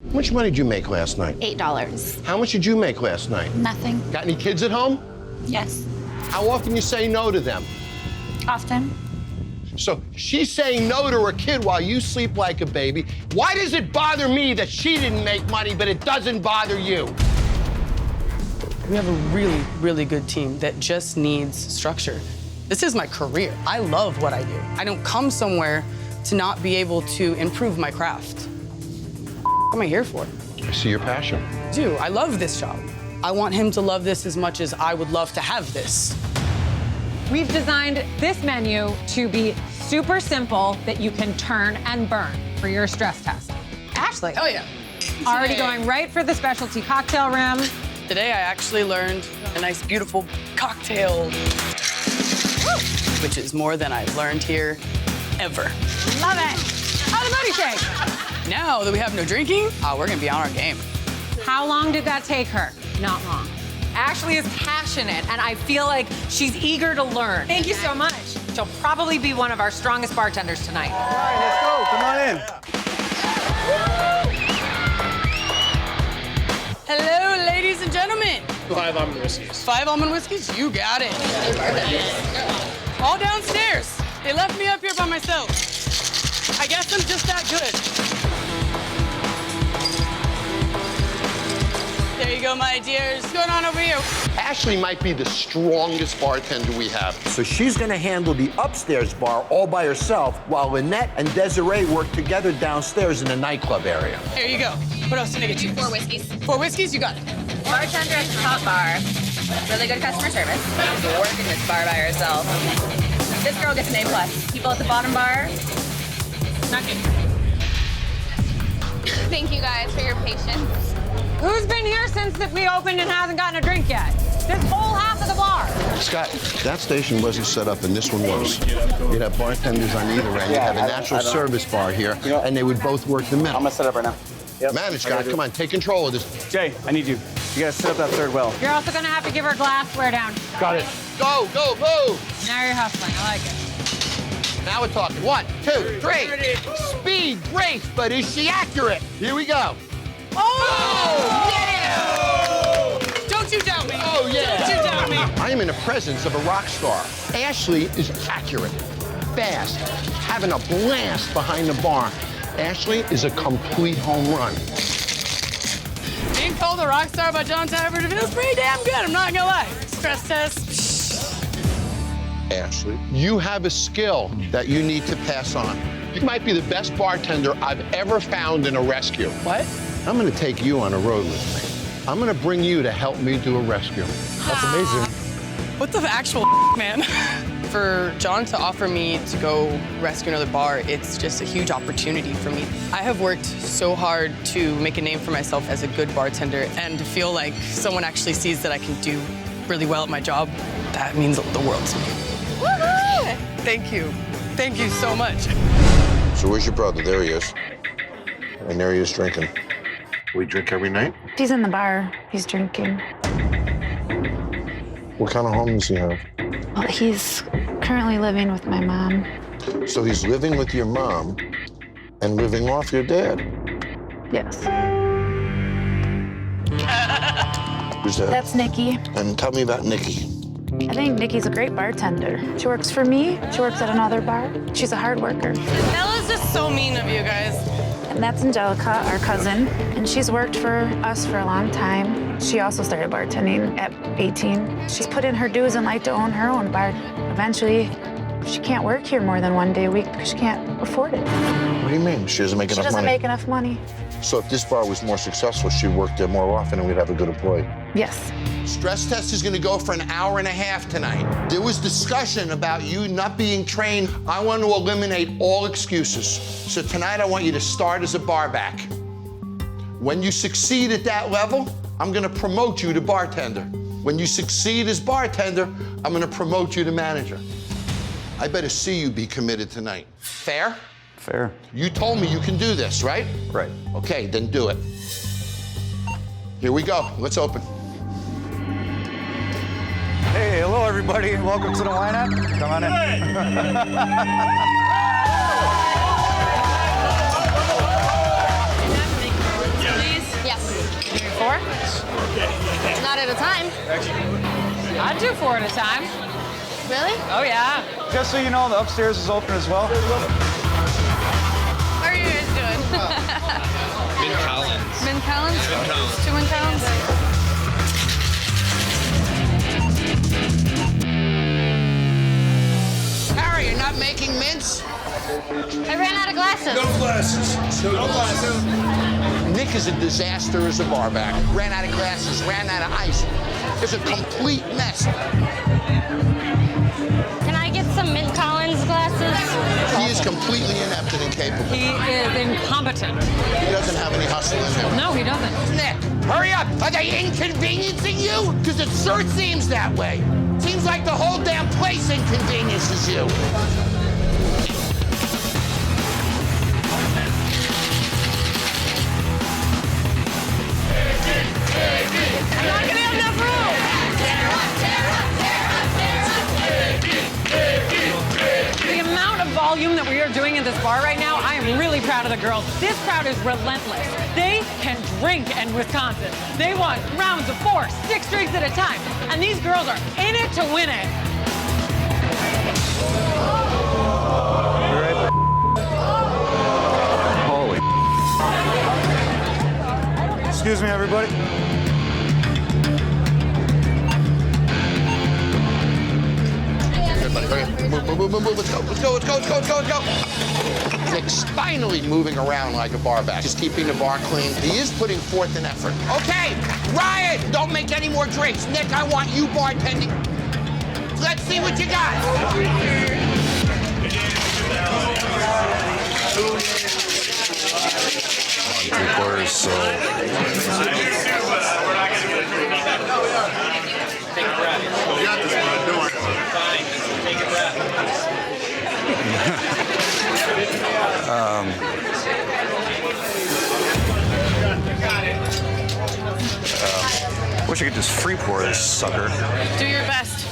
How much money did you make last night? $8. How much did you make last night? Nothing. Got any kids at home? Yes. How often you say no to them? Often. So she's saying no to her kid while you sleep like a baby. Why does it bother me that she didn't make money, but it doesn't bother you? We have a really, really good team that just needs structure. This is my career. I love what I do. I don't come somewhere to not be able to improve my craft. What am I here for? I see your passion. I do. I love this job. I want him to love this as much as I would love to have this. We've designed this menu to be super simple that you can turn and burn for your stress test. Ashley. Oh, yeah. Already going right for the specialty cocktail rim. Today, I actually learned a nice, beautiful cocktail, which is more than I've learned here ever. Love it. Oh, the booty shake. Now that we have no drinking, we're gonna be on our game. How long did that take her? Not long. Ashley is passionate, and I feel like she's eager to learn. Thank you so much. She'll probably be one of our strongest bartenders tonight. All right, let's go. Come on in. Hello, ladies and gentlemen. 5 almond whiskeys. 5 almond whiskeys? You got it. All downstairs. They left me up here by myself. I guess I'm just that good. There you go, my dears. What's going on over here? Ashley might be the strongest bartender we have. So she's gonna handle the upstairs bar all by herself, while Lynette and Desiree work together downstairs in the nightclub area. Here you go. What else did I get you? 4 whiskeys. 4 whiskeys? You got it. Bartender at the top bar. Really good customer service. She's working this bar by herself. This girl gets an A+. People at the bottom bar, not good. Thank you guys for your patience. Who's been here since that we opened and hasn't gotten a drink yet? This whole half of the bar. Scott, that station wasn't set up and this one was. You'd have bartenders on either end. You'd have a natural service bar here, and they would both work the middle. I'm gonna set up right now. Yep. Manage, Scott. Come on, take control of this. Jay, I need you. You gotta set up that third well. You're also gonna have to give her glassware down. Got it. Go, go, go! Now you're hustling. I like it. Now we're talking. 1, 2, 3. Speed, grace, but is she accurate? Here we go. Oh! Yeah! Don't you doubt me. Oh, yeah. Don't you doubt me. I am in the presence of a rock star. Ashley is accurate, fast, having a blast behind the bar. Ashley is a complete home run. Being called a rock star by Jon Taffer feels pretty damn good, I'm not gonna lie. Stress test. Ashley, you have a skill that you need to pass on. You might be the best bartender I've ever found in a rescue. What? I'm gonna take you on a road with me. I'm gonna bring you to help me do a rescue. That's amazing. What the actual man? For Jon to offer me to go rescue another bar, it's just a huge opportunity for me. I have worked so hard to make a name for myself as a good bartender, and to feel like someone actually sees that I can do really well at my job, that means the world to me. Woohoo! Thank you. Thank you so much. So where's your brother? There he is. And there he is drinking. We drink every night? He's in the bar. He's drinking. What kind of home does he have? Well, he's currently living with my mom. So he's living with your mom and living off your dad. Yes. Who's that? That's Nikki. And tell me about Nikki. I think Nikki's a great bartender. She works for me. She works at another bar. She's a hard worker. That was just so mean of you guys. And that's Angelica, our cousin. And she's worked for us for a long time. She also started bartending at 18. She's put in her dues and like to own her own bar. Eventually, she can't work here more than 1 day a week because she can't afford it. What do you mean? She doesn't make enough money? She doesn't make enough money. So if this bar was more successful, she'd work there more often and we'd have a good employee. Yes. Stress test is gonna go for an hour and a half tonight. There was discussion about you not being trained. I want to eliminate all excuses. So tonight I want you to start as a bar back. When you succeed at that level, I'm gonna promote you to bartender. When you succeed as bartender, I'm gonna promote you to manager. I better see you be committed tonight. Fair? Fair. You told me you can do this, right? Right. Okay, then do it. Here we go. Let's open. Hey, hello, everybody. Welcome to the Wine App. Come on in. at a time. I'd do 4 at a time. Really? Oh, yeah. Just so you know, the upstairs is open as well. How are you guys doing? Min Collins. Min Collins? Min Collins. 2 Min Collins? Harry, you're not making mints? I ran out of glasses. Nick is a disaster as a barback. Ran out of glasses, ran out of ice. It's a complete mess. Can I get some Min Collins glasses? He is completely inept and incapable. He is incompetent. He doesn't have any hustle in him. No, he doesn't. Nick, hurry up! Are they inconveniencing you? Because it sure seems that way. Seems like the whole damn place inconveniences you. I'm not gonna have enough room. The amount of volume that we are doing in this bar right now, I am really proud of the girls. This crowd is relentless. They can drink in Wisconsin. They want rounds of 4, 6 drinks at a time. And these girls are in it to win it. Holy. Excuse me, everybody. Everybody, hurry up. Move. Let's go. Nick's finally moving around like a barback. Just keeping the bar clean. He is putting forth an effort. Okay, Ryan, don't make any more drinks. Nick, I want you bartending. Let's see what you got. 3/4, so. Take a breath. You got this one. Don't worry. Fine. Take a breath. Wish I could just free pour this sucker. Do your best.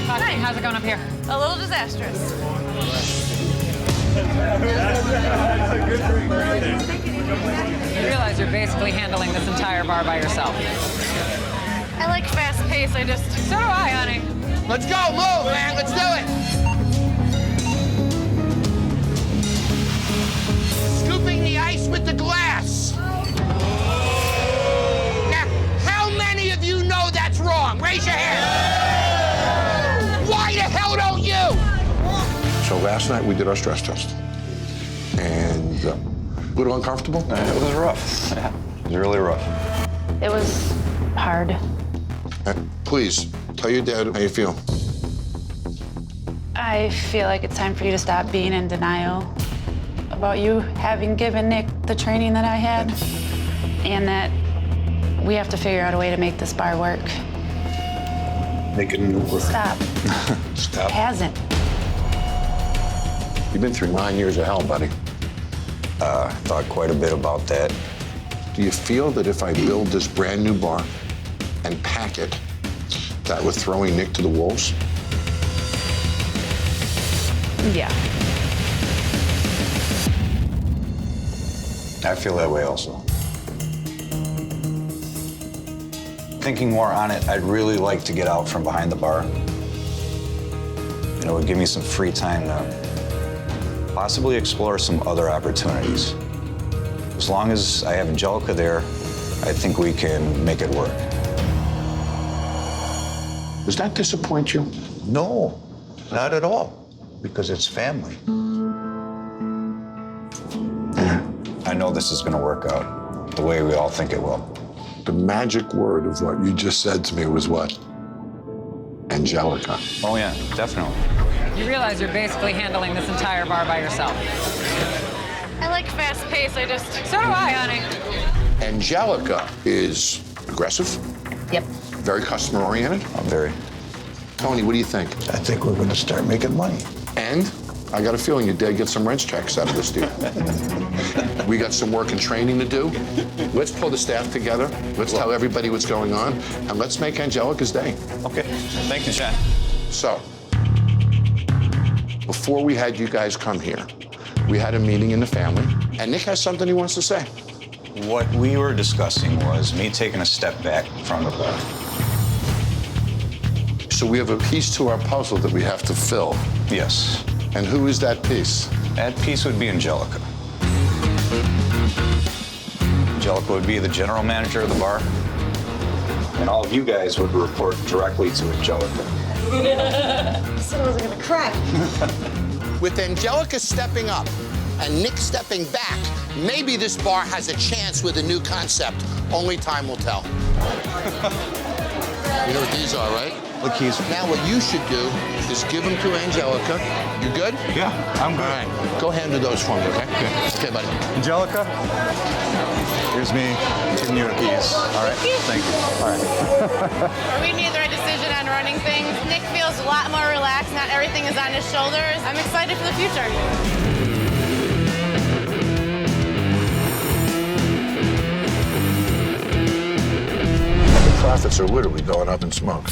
Hi, how's it going up here? A little disastrous. You realize you're basically handling this entire bar by yourself. I like fast pace. I just. So do I, honey. Let's go, move, man. Let's do it. Scooping the ice with the glass. Now, how many of you know that's wrong? Raise your hand. Why the hell don't you? So last night we did our stress test. And a little uncomfortable? It was rough. Yeah, it was really rough. It was hard. Please, tell your dad how you feel. I feel like it's time for you to stop being in denial about you having given Nick the training that I had, and that we have to figure out a way to make this bar work. Make it new work. Stop. Stop. It hasn't. You've been through 9 years of hell, buddy. Thought quite a bit about that. Do you feel that if I build this brand new bar and pack it, that we're throwing Nick to the wolves? Yeah. I feel that way also. Thinking more on it, I'd really like to get out from behind the bar. You know, it would give me some free time to possibly explore some other opportunities. As long as I have Angelica there, I think we can make it work. Does that disappoint you? No, not at all, because it's family. I know this is going to work out the way we all think it will. The magic word of what you just said to me was what? Angelica. Oh, yeah, definitely. You realize you're basically handling this entire bar by yourself. I like fast pace. I just. So do I, honey. Angelica is aggressive, Yep. very customer oriented. I'm very. Tony, what do you think? I think we're going to start making money. And I got a feeling your dad gets some wrench checks out of this deal. We got some work and training to do. Let's pull the staff together. Let's tell everybody what's going on, and let's make Angelica's day. Okay. Thank you, Chad. So, before we had you guys come here, We had a meeting in the family, and Nick has something he wants to say. What we were discussing was me taking a step back from the bar. So we have a piece to our puzzle that we have to fill. Yes. And who is that piece? That piece would be Angelica. Angelica would be the general manager of the bar, and all of you guys would report directly to Angelica. I said I wasn't gonna cry. With Angelica stepping up and Nick stepping back, maybe this bar has a chance with a new concept. Only time will tell. You know what these are, right? The keys. Now what you should do is give them to Angelica. You good? Yeah, I'm good. All right, go handle those for me, okay? Okay, buddy. Angelica, here's me giving you the keys. All right, thank you. All right. We made the right decision on running things. Nick feels a lot more relaxed. Not everything is on his shoulders. I'm excited for the future. The profits are literally going up in smoke.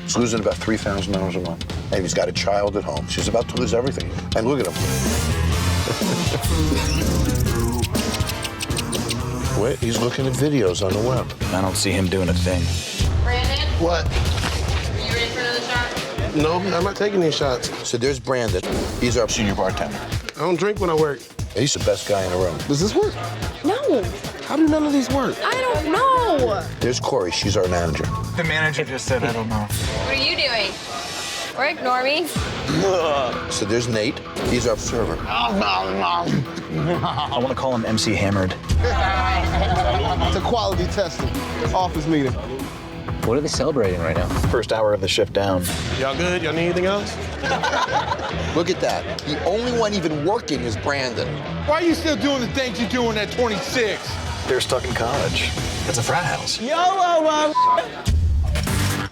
He's losing about $3,000 a month. And he's got a child at home. She's about to lose everything. And look at him. Wait, he's looking at videos on the web. I don't see him doing a thing. Brandon, What? are you ready for another shot? No, I'm not taking these shots. So there's Brandon. He's our senior bartender. I don't drink when I work. He's the best guy in the room. Does this work? No, How do none of these work? I don't know. There's Corey. She's our manager. The manager just said, I don't know. What are you doing? Or ignore me? So there's Nate. He's our server. I want to call him MC Hammered. It's a quality testing office meeting. What are they celebrating right now? First hour of the shift down. Y'all good? Y'all need anything else? Look at that. The only one even working is Brandon. Why are you still doing the things you're doing at 26? They're stuck in college. It's a frat house. YOLO, Mom!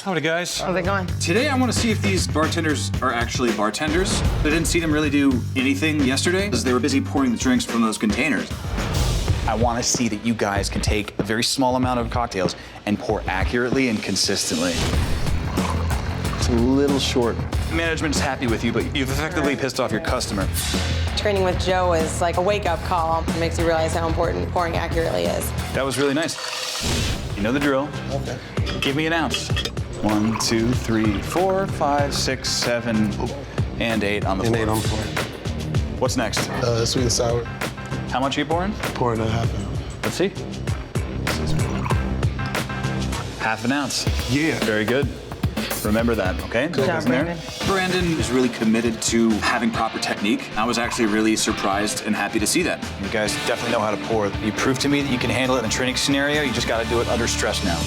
Howdy, guys. How's it going? Today, I want to see if these bartenders are actually bartenders. I didn't see them really do anything yesterday because they were busy pouring the drinks from those containers. I want to see that you guys can take a very small amount of cocktails and pour accurately and consistently. It's a little short. Management's happy with you, but you've effectively pissed off your customer. Training with Joe is like a wake-up call. It makes you realize how important pouring accurately is. That was really nice. You know the drill. Okay. Give me an ounce. 1, 2, 3, 4, 5, 6, 7, and 8 on the floor. And 8 on the floor. What's next? Sweet and sour. How much are you pouring? Pouring a half ounce. Let's see. Half an ounce. Yeah. Very good. Remember that, okay? Good job, Brandon. Brandon is really committed to having proper technique. I was actually really surprised and happy to see that. You guys definitely know how to pour. You proved to me that you can handle it in a training scenario. You just got to do it under stress now.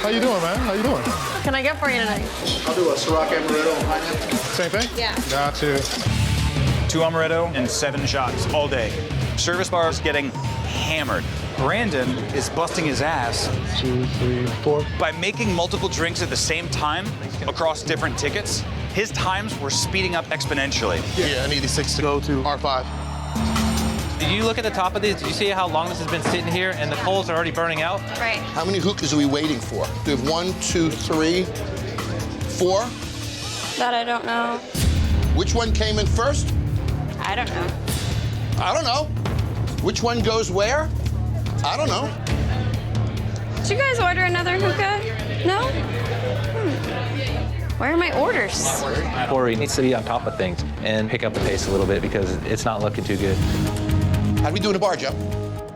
How you doing, man? How you doing? What can I get for you tonight? I'll do a Ciroc Amaretto. Same thing? Yeah. Got you. 2 amaretto and 7 shots all day. Service bar is getting hammered. Brandon is busting his ass 2, 3, 4. by making multiple drinks at the same time across different tickets. His times were speeding up exponentially. Yeah, I need these 6 to go to R5. Did you look at the top of these? Did you see how long this has been sitting here and the coals are already burning out? Right. How many hookahs are we waiting for? Do we have 1, 2, 3, 4? That I don't know. Which one came in first? I don't know. I don't know. Which one goes where? I don't know. Did you guys order another hookah? No? Where are my orders? Corey needs to be on top of things and pick up the pace a little bit because it's not looking too good. How'd we do in the bar, Joe?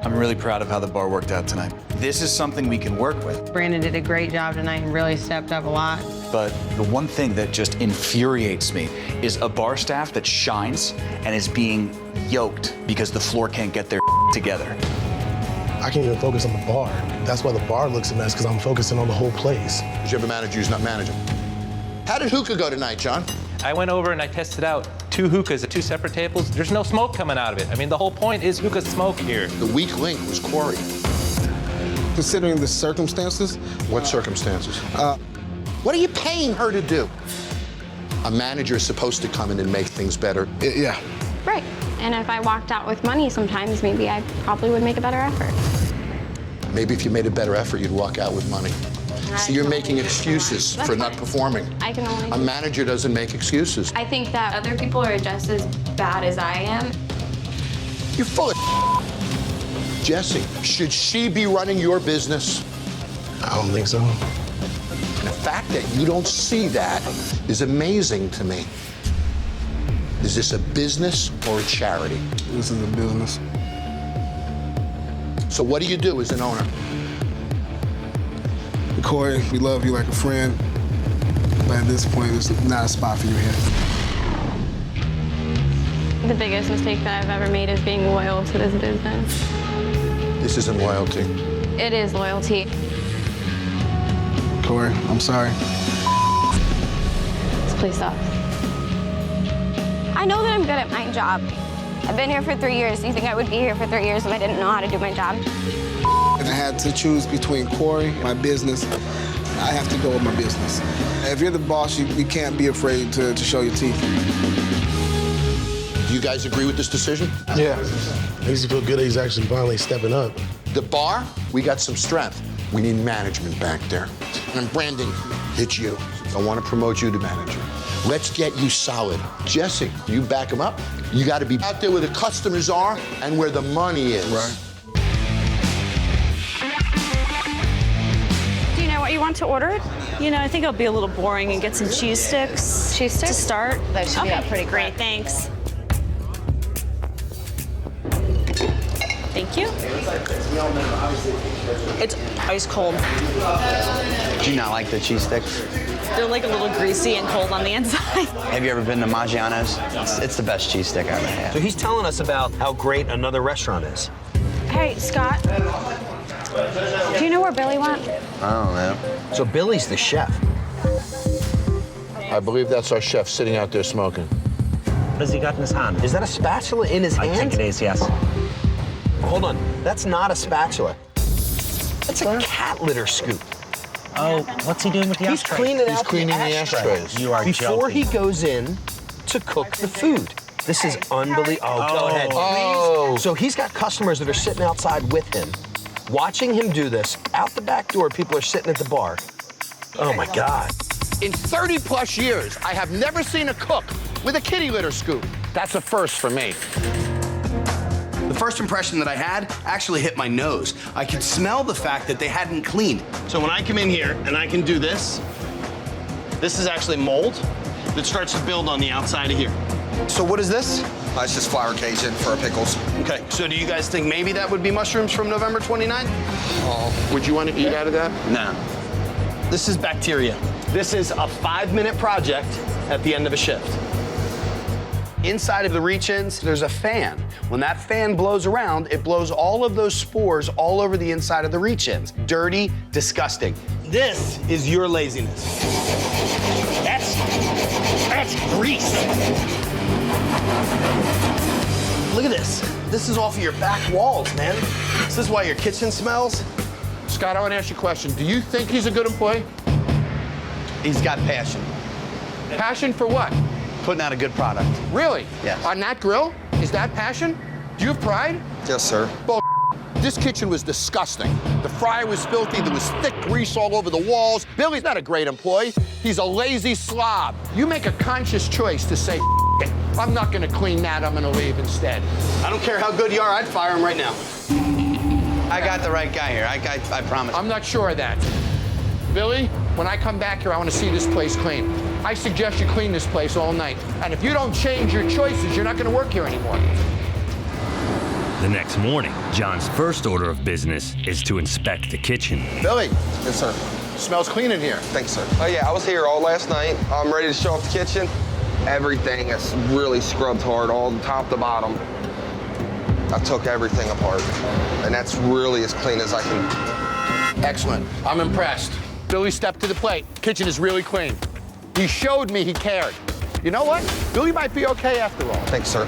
I'm really proud of how the bar worked out tonight. This is something we can work with. Brandon did a great job tonight and really stepped up a lot. But the one thing that just infuriates me is a bar staff that shines and is being yoked because the floor can't get their together. I can't even focus on the bar. That's why the bar looks a mess, because I'm focusing on the whole place. Because you have a manager who's not managing. How did hookah go tonight, John? I went over and I tested out 2 hookahs at 2 separate tables. There's no smoke coming out of it. I mean, the whole point is hookah smoke here. The weak link was Corey. Considering the circumstances. What circumstances? What are you paying her to do? A manager is supposed to come in and make things better. Yeah. Right. And if I walked out with money sometimes, maybe I probably would make a better effort. Maybe if you made a better effort, you'd walk out with money. So you're making excuses for not performing. I can only. A manager doesn't make excuses. I think that other people are just as bad as I am. You're full of Jesse, should she be running your business? I don't think so. And the fact that you don't see that is amazing to me. Is this a business or a charity? This is a business. So what do you do as an owner? Corey, we love you like a friend, but at this point, it's not a spot for you here. The biggest mistake that I've ever made is being loyal to this business. This isn't loyalty. It is loyalty. Corey, I'm sorry. This place sucks. I know that I'm good at my job. I've been here for 3 years. Do you think I would be here for 3 years if I didn't know how to do my job? And I had to choose between Corey and my business. I have to go with my business. If you're the boss, you can't be afraid to show your teeth. Do you guys agree with this decision? Yeah. Makes you feel good that he's actually finally stepping up. The bar, we got some strength. We need management back there. And Brandon, it's you. I want to promote you to manager. Let's get you solid. Jesse, you back him up. You got to be out there where the customers are and where the money is. Right. Do you know what you want to order? You know, I think it'll be a little boring and get some cheese sticks. Cheese sticks? To start. That should be out pretty great. Thanks. Thank you. It's ice cold. Do you not like the cheese sticks? They're like a little greasy and cold on the inside. Have you ever been to Maggiano's? It's the best cheese stick I've ever had. So he's telling us about how great another restaurant is. Hey, Scott. Do you know where Billy went? I don't know. So Billy's the chef. I believe that's our chef sitting out there smoking. What has he got in his hand? Is that a spatula in his hand? I think it is, yes. Hold on, that's not a spatula. That's a cat litter scoop. Oh, what's he doing with the He's ashtray? cleaning He's out cleaning the ashtrays. You are before joking. he goes in to cook the food. This is unbelievable. Oh, go ahead, please. Oh. So he's got customers that are sitting outside with him, watching him do this. Out the back door, people are sitting at the bar. Oh my God. In 30 plus years, I have never seen a cook with a kitty litter scoop. That's a first for me. The first impression that I had actually hit my nose. I could smell the fact that they hadn't cleaned. So when I come in here and I can do this, this is actually mold that starts to build on the outside of here. So what is this? It's just flour Cajun for pickles. Okay, so do you guys think maybe that would be mushrooms from November 29th? Would you want to eat out of that? No. This is bacteria. This is a 5-minute project at the end of a shift. Inside of the reach-ins, there's a fan. When that fan blows around, it blows all of those spores all over the inside of the reach-ins. Dirty, disgusting. This is your laziness. That's grease. Look at this. This is off of your back walls, man. This is why your kitchen smells. Scott, I want to ask you a question. Do you think he's a good employee? He's got passion. Passion for what? Putting out a good product. Really? Yes. On that grill? Is that passion? Do you have pride? Yes, sir. Bull. This kitchen was disgusting. The fryer was filthy. There was thick grease all over the walls. Billy's not a great employee. He's a lazy slob. You make a conscious choice to say, it. I'm not gonna clean that, I'm gonna leave instead. I don't care how good you are, I'd fire him right now. I got the right guy here. I promise. I'm not sure of that. Billy, when I come back here, I want to see this place clean. I suggest you clean this place all night. And if you don't change your choices, you're not going to work here anymore. The next morning, John's first order of business is to inspect the kitchen. Billy. Yes, sir. Smells clean in here. Thanks, sir. Oh, yeah, I was here all last night. I'm ready to show off the kitchen. Everything is really scrubbed hard, all the top to bottom. I took everything apart, and that's really as clean as I can. Excellent. I'm impressed. Billy stepped to the plate. Kitchen is really clean. He showed me he cared. You know what? Billy might be okay after all. Thanks, sir.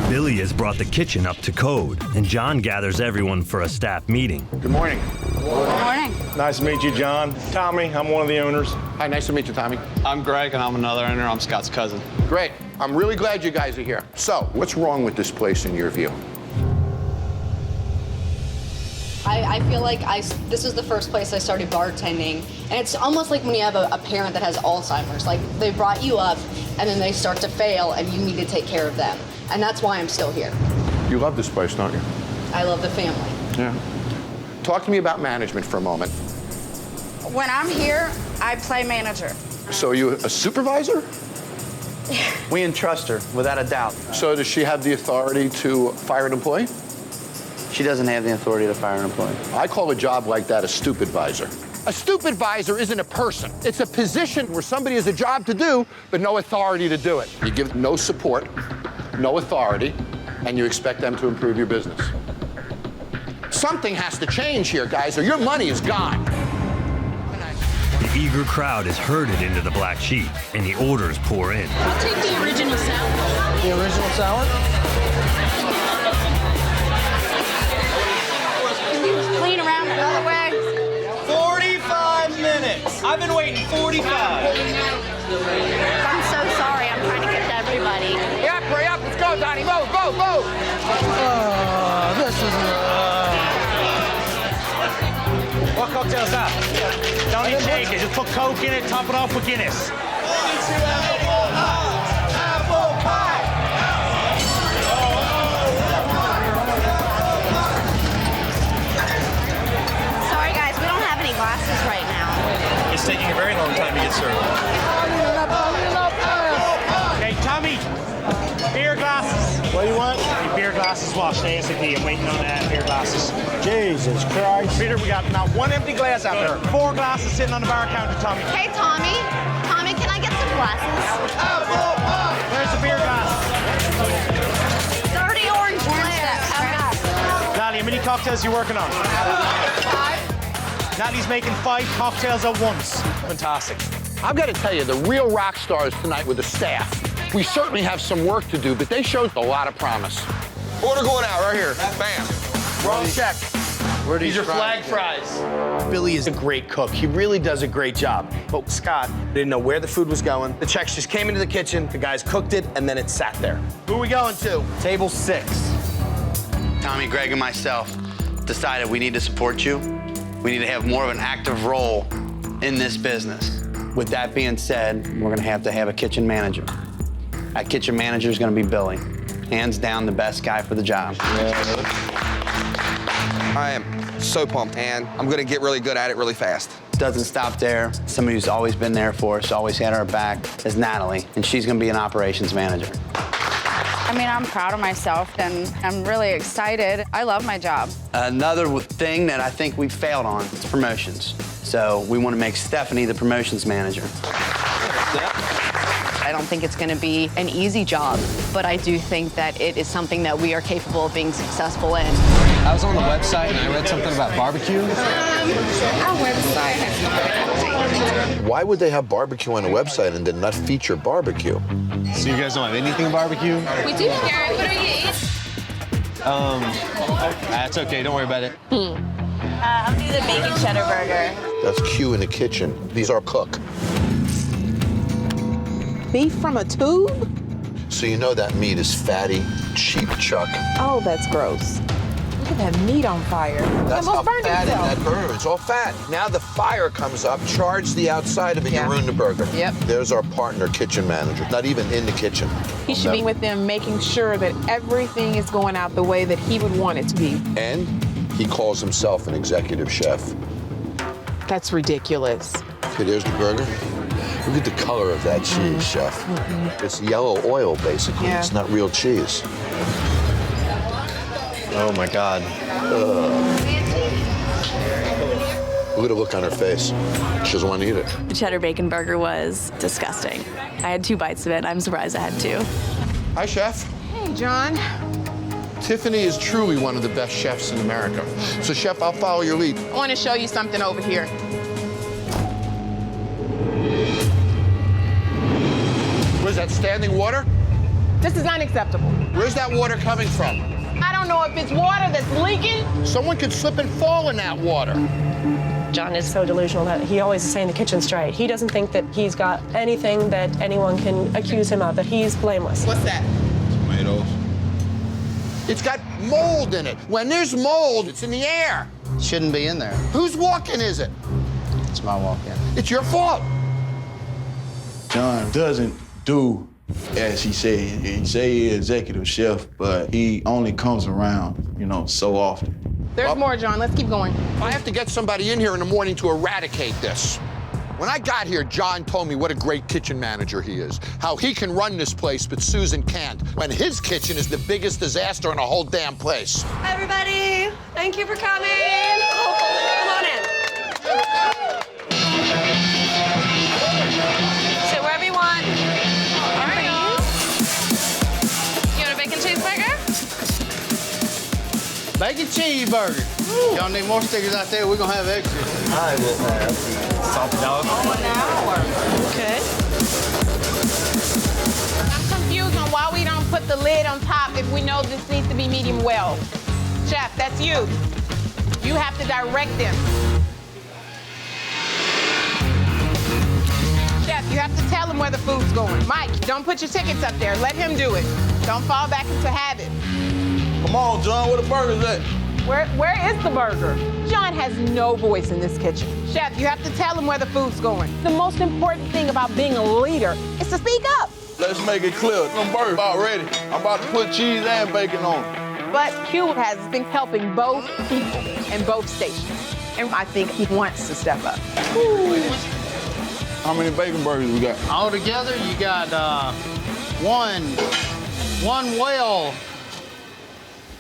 Billy has brought the kitchen up to code, and John gathers everyone for a staff meeting. Good morning. Good morning. Nice to meet you, John. Tommy, I'm one of the owners. Hi, nice to meet you, Tommy. I'm Greg, and I'm another owner. I'm Scott's cousin. Great. I'm really glad you guys are here. So, what's wrong with this place in your view? I feel like this was the first place I started bartending, and it's almost like when you have a parent that has Alzheimer's. Like, they brought you up, and then they start to fail, and you need to take care of them. And that's why I'm still here. You love this place, don't you? I love the family. Yeah. Talk to me about management for a moment. When I'm here, I play manager. So are you a supervisor? We entrust her, without a doubt. So does she have the authority to fire an employee? She doesn't have the authority to fire an employee. I call a job like that a stupidvisor. A stupidvisor isn't a person. It's a position where somebody has a job to do, but no authority to do it. You give no support, no authority, and you expect them to improve your business. Something has to change here, guys, or your money is gone. The eager crowd is herded into the Black Sheep, and the orders pour in. I'll take the original sour. The original sour? Clean around the other way. 45 minutes. I've been waiting 45. I'm so sorry. I'm trying to get to everybody. Hurry up, let's go, Donnie. Move, move, move. This is... What cocktail's that? Don't need shaker. Just put Coke in it, top it off with Guinness. Apple pie. Sorry, guys. We don't have any glasses right now. It's taking a very long time to get served. Okay, Tommy, beer glasses. What do you want? Beer glasses washed ASAP. I'm waiting on beer glasses. Jesus Christ. Peter, we got not one empty glass out there. 4 glasses sitting on the bar counter, Tommy. Hey, Tommy. Tommy, can I get some glasses? Apple pie. Where's the beer glass? Dirty orange glass. Natalie, how many cocktails are you working on? 5. Natalie's making 5 cocktails at once. Fantastic. I've got to tell you, the real rock stars tonight were the staff. We certainly have some work to do, but they showed a lot of promise. Order going out right here. Bam. Wrong check. These are flag fries. Billy is a great cook. He really does a great job. But Scott didn't know where the food was going. The checks just came into the kitchen, the guys cooked it, and then it sat there. Who are we going to? Table 6. Tommy, Greg, and myself decided we need to support you. We need to have more of an active role in this business. With that being said, we're gonna have to have a kitchen manager. That kitchen manager is gonna be Billy. Hands down, the best guy for the job. I am so pumped, and I'm gonna get really good at it really fast. Doesn't stop there. Somebody who's always been there for us, always had our back, is Natalie, and she's gonna be an operations manager. I mean, I'm proud of myself, and I'm really excited. I love my job. Another thing that I think we failed on is promotions. So we want to make Stephanie the promotions manager. I don't think it's going to be an easy job, but I do think that it is something that we are capable of being successful in. I was on the website and I read something about barbecue. Our website has not been updated. Why would they have barbecue on a website and then not feature barbecue? So you guys don't have anything barbecue? We do, Garrett. What are you eating? That's okay. Don't worry about it. I'll do the bacon cheddar burger. That's Q in the kitchen. These are cook. Beef from a tube? So you know that meat is fatty, cheap chuck. Oh, that's gross. Look at that meat on fire. That's how fatty that burger. It's all fat. Now the fire comes up, charge the outside of it, you ruin the burger. Yep. There's our partner kitchen manager, not even in the kitchen. He should be with them making sure that everything is going out the way that he would want it to be. And he calls himself an executive chef. That's ridiculous. Okay, there's the burger. Look at the color of that cheese, chef. It's yellow oil, basically. Yeah. It's not real cheese. Oh my God. Look at the look on her face. She doesn't want to eat it. The cheddar bacon burger was disgusting. I had 2 bites of it. I'm surprised I had 2. Hi, Chef. Hey, John. Tiffany is truly one of the best chefs in America. So, Chef, I'll follow your lead. I want to show you something over here. Where's that, standing water? This is unacceptable. Where's that water coming from? I don't know if it's water that's leaking. Someone could slip and fall in that water. John is so delusional that he always is saying the kitchen's straight. He doesn't think that he's got anything that anyone can accuse him of, that he's blameless. What's that? Tomatoes. It's got mold in it. When there's mold, it's in the air. Shouldn't be in there. Whose walk-in is it? It's my walk-in. It's your fault. Jon doesn't do as he said. He say he's executive chef, but he only comes around, you know, so often. There's more, Jon. Let's keep going. I have to get somebody in here in the morning to eradicate this. When I got here, Jon told me what a great kitchen manager he is, how he can run this place, but Susan can't, when his kitchen is the biggest disaster in the whole damn place. Hi, everybody. Thank you for coming. Come on in. Sit wherever you want. All right. You want a bacon cheeseburger? Bacon cheeseburger. Y'all need more stickers out there. We're gonna have extra. I will have salty dog. Okay. I'm confused on why we don't put the lid on top if we know this needs to be medium well. Chef, that's you. You have to direct them. Chef, you have to tell them where the food's going. Mike, don't put your tickets up there. Let him do it. Don't fall back into habit. Come on, Jon, where the burger's at? Where is the burger? Jon has no voice in this kitchen. Chef, you have to tell him where the food's going. The most important thing about being a leader is to speak up. Let's make it clear. Them burgers about ready. I'm about to put cheese and bacon on them. But Q has been helping both people in both stations. And I think he wants to step up. How many bacon burgers we got? All together, you got one well.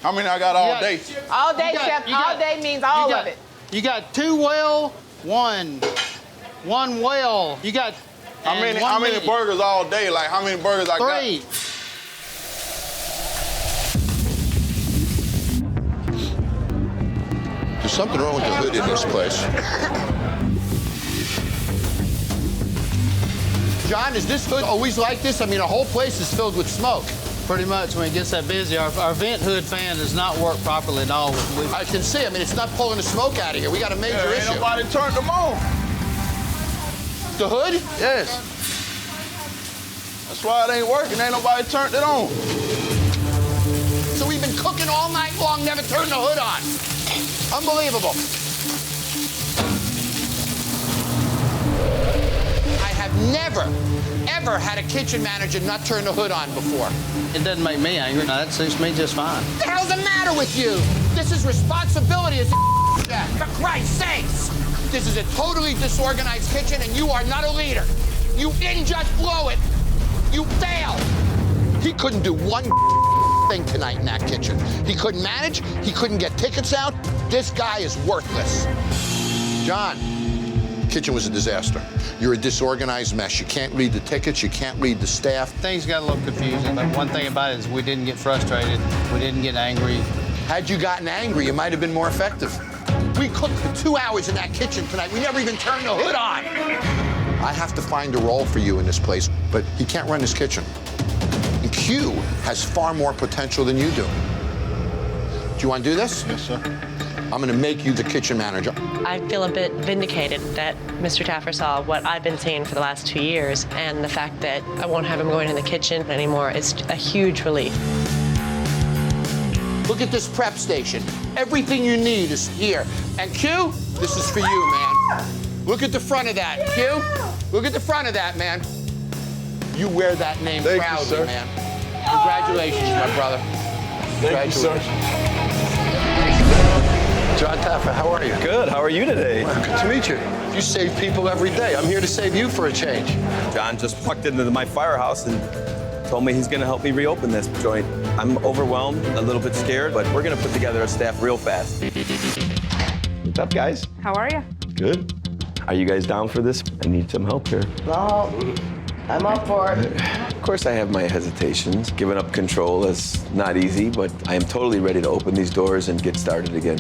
How many I got all day? All day, Chef. All day means all of it. You got 2 well, one well. You got how many burgers all day? Like how many burgers I got? 3. There's something wrong with the hood in this place. Jon, is this hood always like this? I mean, the whole place is filled with smoke. Pretty much when it gets that busy, our vent hood fan does not work properly at all. I can see. I mean, it's not pulling the smoke out of here. We got a major issue. Ain't nobody turned them on. The hood? Yes. That's why it ain't working. Ain't nobody turned it on. So we've been cooking all night long, never turned the hood on. Unbelievable. I have never, ever had a kitchen manager not turn the hood on before. It doesn't make me angry. No, that suits me just fine. What the hell's the matter with you? This is responsibility as a chef. For Christ's sakes. This is a totally disorganized kitchen and you are not a leader. You didn't just blow it. You failed. He couldn't do one thing tonight in that kitchen. He couldn't manage. He couldn't get tickets out. This guy is worthless. Jon, kitchen was a disaster. You're a disorganized mess. You can't read the tickets. You can't read the staff. Things got a little confusing, but one thing about it is we didn't get frustrated. We didn't get angry. Had you gotten angry, you might have been more effective. We cooked for 2 hours in that kitchen tonight. We never even turned the hood on. I have to find a role for you in this place, but he can't run this kitchen. And Q has far more potential than you do. Do you want to do this? Yes, sir. I'm going to make you the kitchen manager. I feel a bit vindicated that Mr. Taffer saw what I've been seeing for the last 2 years, and the fact that I won't have him going in the kitchen anymore is a huge relief. Look at this prep station. Everything you need is here. And Q, this is for you, man. Look at the front of that. Q, look at the front of that, man. You wear that name proudly, man. Congratulations, my brother. Congratulations. Jon Taffer, how are you? Good. How are you today? Well, good to meet you. You save people every day. I'm here to save you for a change. Jon just walked into my firehouse and told me he's going to help me reopen this joint. I'm overwhelmed, a little bit scared, but we're going to put together a staff real fast. What's up, guys? How are you? Good. Are you guys down for this? I need some help here. No, I'm up for it. Of course, I have my hesitations. Giving up control is not easy, but I am totally ready to open these doors and get started again.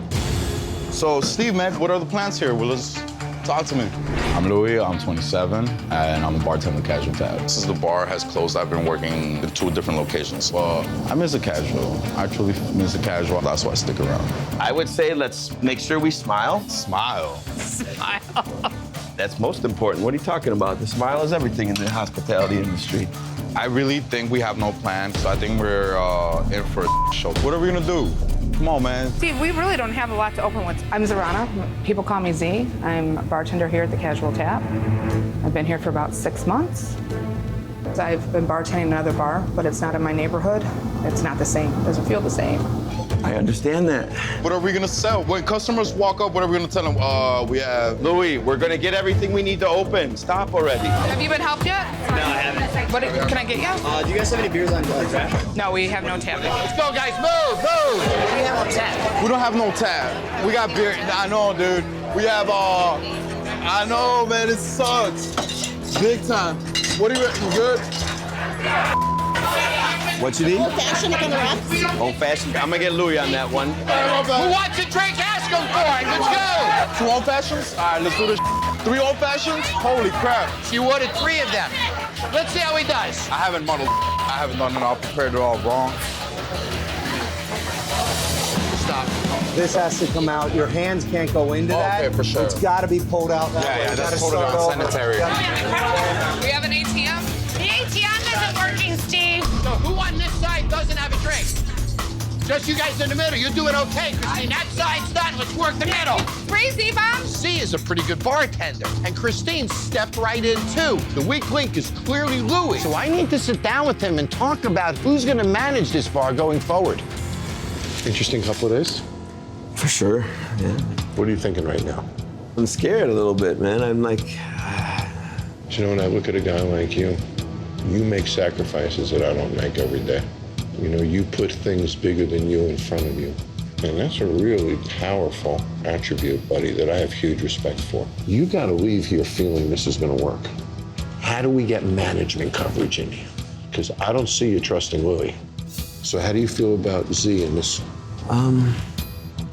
So, Steve, man, what are the plans here? Well, let's talk to me. I'm Louis, I'm 27, and I'm a bartender at Casual Tab. Since the bar has closed, I've been working in 2 different locations. Well, I miss the casual. I truly miss the casual. That's why I stick around. I would say let's make sure we smile. Smile? Smile. That's most important. What are you talking about? The smile is everything in the hospitality industry. I really think we have no plan, so I think we're in for a show. What are we gonna do? Come on, man. See, we really don't have a lot to open with. I'm Zarana. People call me Z. I'm a bartender here at the Casual Tap. I've been here for about 6 months. I've been bartending another bar, but it's not in my neighborhood. It's not the same. It doesn't feel the same. I understand that. What are we gonna sell? When customers walk up, what are we gonna tell them? We have... Louis, we're gonna get everything we need to open. Stop already. Have you been helped yet? No, I haven't. What can I get you? Do you guys have any beers on draft? No, we have no tap. Let's go, guys. Move, move. We have no tap. We don't have no tab. We got beer. I know, dude. We have, I know, man, it sucks. Big time. What are you good? What you need? Old fashioned on the rocks. Old fashioned. I'm gonna get Louis on that one. Who wants a drink? Ask him for it. Let's go. 2 old fashions? All right, let's do this. 3 old fashions? Holy crap. You ordered 3 of them. Let's see how he does. I haven't muddled. I haven't done it all prepared it all wrong. Stop. This has to come out. Your hands can't go into that. Okay, for sure. It's got to be pulled out that way. Yeah, that's pulled it out sanitary. We have an ATM? The ATM isn't working, Steve. So who on this side doesn't have a drink? Just you guys in the middle. You're doing okay, Christine. That side's done. Let's work the middle. Free Z-Bomb? Z is a pretty good bartender, and Christine stepped right in, too. The weak link is clearly Louis. So I need to sit down with him and talk about who's going to manage this bar going forward. Interesting couple of days. For sure, yeah. What are you thinking right now? I'm scared a little bit, man. I'm like... You know, when I look at a guy like you make sacrifices that I don't make every day. You know, you put things bigger than you in front of you. And that's a really powerful attribute, buddy, that I have huge respect for. You got to leave here feeling this is going to work. How do we get management coverage in here? Because I don't see you trusting Louis. So how do you feel about Z in this?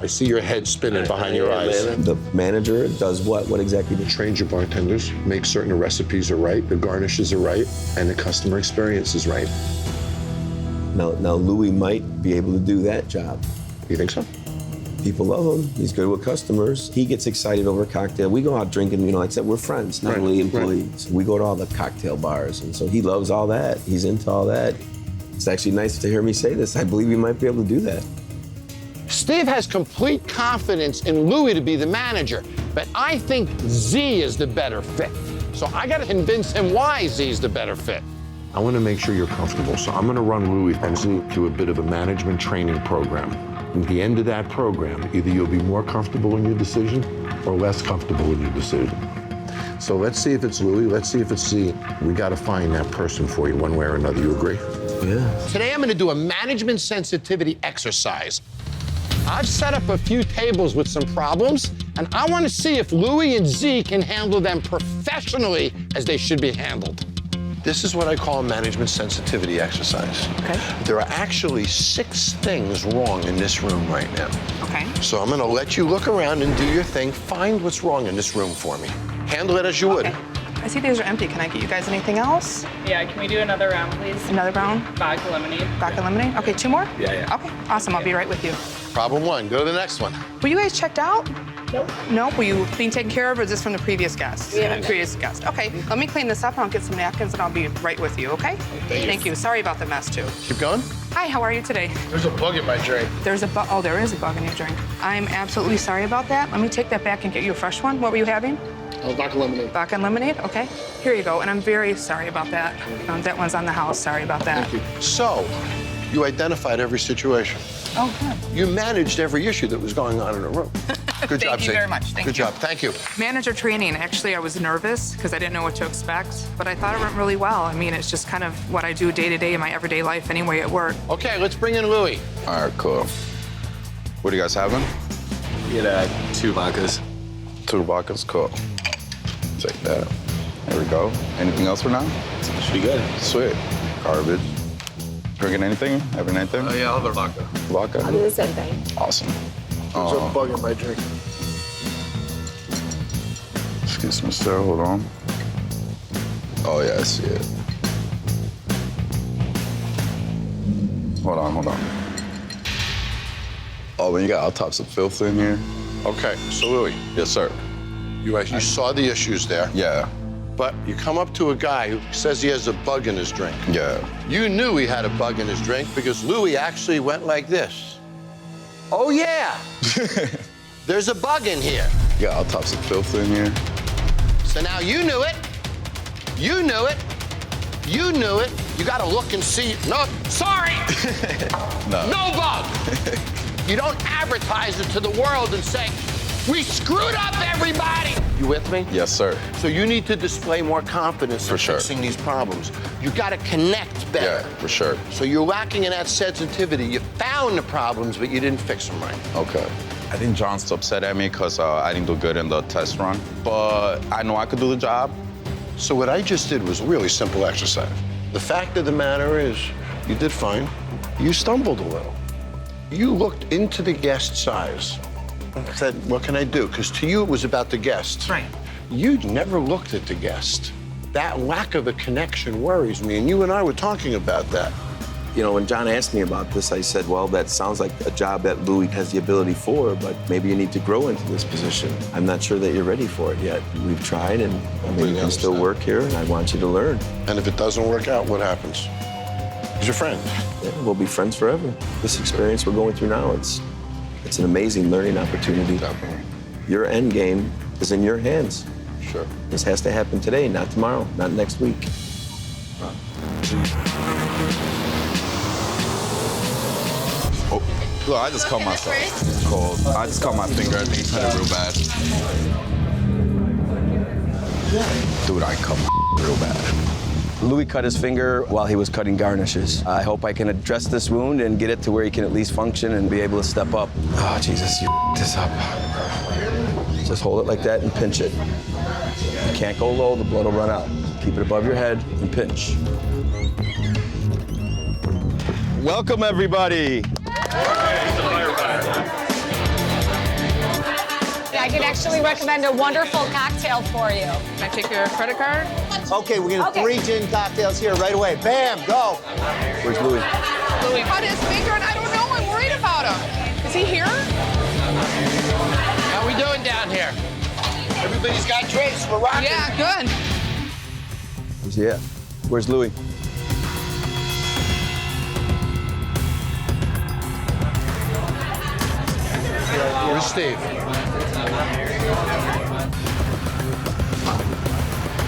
I see your head spinning behind your eyes. Man, the manager does what? What exactly? Trains your bartenders, make certain the recipes are right, the garnishes are right, and the customer experience is right. Now Louis might be able to do that job. You think so? People love him. He's good with customers. He gets excited over a cocktail. We go out drinking, you know, like I said, we're friends, not really employees. We go to all the cocktail bars, and so he loves all that. He's into all that. It's actually nice to hear me say this. I believe he might be able to do that. Steve has complete confidence in Louis to be the manager, but I think Z is the better fit. So I got to convince him why Z is the better fit. I want to make sure you're comfortable, so I'm going to run Louis and Z through a bit of a management training program. At the end of that program, either you'll be more comfortable in your decision or less comfortable in your decision. So let's see if it's Louis, let's see if it's Z. We got to find that person for you one way or another. You agree? Yeah. Today I'm going to do a management sensitivity exercise. I've set up a few tables with some problems, and I want to see if Louis and Z can handle them professionally as they should be handled. This is what I call a management sensitivity exercise. Okay. There are actually 6 things wrong in this room right now. Okay. So I'm going to let you look around and do your thing. Find what's wrong in this room for me. Handle it as you would. I see these are empty. Can I get you guys anything else? Yeah, can we do another round, please? Another round? Vodka lemonade. Vodka lemonade? Okay, 2 more? Yeah. Okay, awesome. I'll be right with you. Problem 1, go to the next one. Were you guys checked out? Nope. No? Were you being taken care of, or is this from the previous guests? Yeah. Previous guests. Okay, let me clean this up, and I'll get some napkins, and I'll be right with you, okay? Thank you. Sorry about the mess, too. Keep going. Hi, how are you today? There's a bug in my drink. There's a bug. Oh, there is a bug in your drink. I'm absolutely sorry about that. Let me take that back and get you a fresh one. What were you having? Vodka lemonade. Vodka and lemonade? Okay. Here you go. And I'm very sorry about that. That one's on the house. Sorry about that. Thank you. So, you identified every situation. Oh, good. You managed every issue that was going on in a room. Good job, Thank you very much. Thank Good you. job. Thank you. Manager training, actually, I was nervous because I didn't know what to expect, but I thought it went really well. I mean, it's just kind of what I do day to day in my everyday life anyway at work. Okay, let's bring in Louis. All right, cool. What are you guys having? Get 2 vodkas. 2 vodkas, cool. Take that. There we go. Anything else for now? Should be good. Sweet. Garbage. Drinking anything? Having anything? Yeah, I'll have a vodka. Vodka? I'll do the same thing. Awesome. There's a bug in my drink. Excuse me, sir. Hold on. Oh, yeah, I see it. Hold on. Oh, man, you got all types of filth in here. Okay, so Louis. Yes, sir. You saw the issues there. Yeah. But you come up to a guy who says he has a bug in his drink. Yeah. You knew he had a bug in his drink because Louis actually went like this. Oh, yeah. There's a bug in here. You got autopsy filter in here. So now you knew it. You knew it. You knew it. You got to look and see. No, sorry. No bug. You don't advertise it to the world and say, we screwed up, everybody. You with me? Yes, sir. So you need to display more confidence in fixing these problems. You got to connect better. Yeah, for sure. So you're lacking in that sensitivity. You found the problems, but you didn't fix them right. Okay. I think John's upset at me because I didn't do good in the test run, but I know I could do the job. So what I just did was a really simple exercise. The fact of the matter is, you did fine. You stumbled a little. You looked into the guest's eyes and said, what can I do? Because to you, it was about the guest. Right. You never looked at the guest. That lack of a connection worries me, and you and I were talking about that. You know, when John asked me about this, I said, well, that sounds like a job that Louis has the ability for, but maybe you need to grow into this position. I'm not sure that you're ready for it yet. We've tried, and I mean, you can still work here, and I want you to learn. And if it doesn't work out, what happens? He's your friend. Yeah, we'll be friends forever. This experience we're going through now, it's an amazing learning opportunity. Definitely. Your end game is in your hands. Sure. This has to happen today, not tomorrow, not next week. Oh, look, I just cut myself. It's cold. I just cut my finger. I think it's hurt real bad. Dude, I cut my real bad. Louis cut his finger while he was cutting garnishes. I hope I can address this wound and get it to where he can at least function and be able to step up. Oh, Jesus, you this up. Just hold it like that and pinch it. You can't go low, the blood will run out. Keep it above your head and pinch. Welcome, everybody. I can actually recommend a wonderful cocktail for you. Can I take your credit card? Okay, we're gonna 3 gin cocktails here right away. Bam, go. Where's Louis? Louis cut his finger, and I don't know. I'm worried about him. Is he here? How we doing down here? Everybody's got drinks. We're rocking. Yeah, good. Where's he at? Where's Louis? Where's Steve?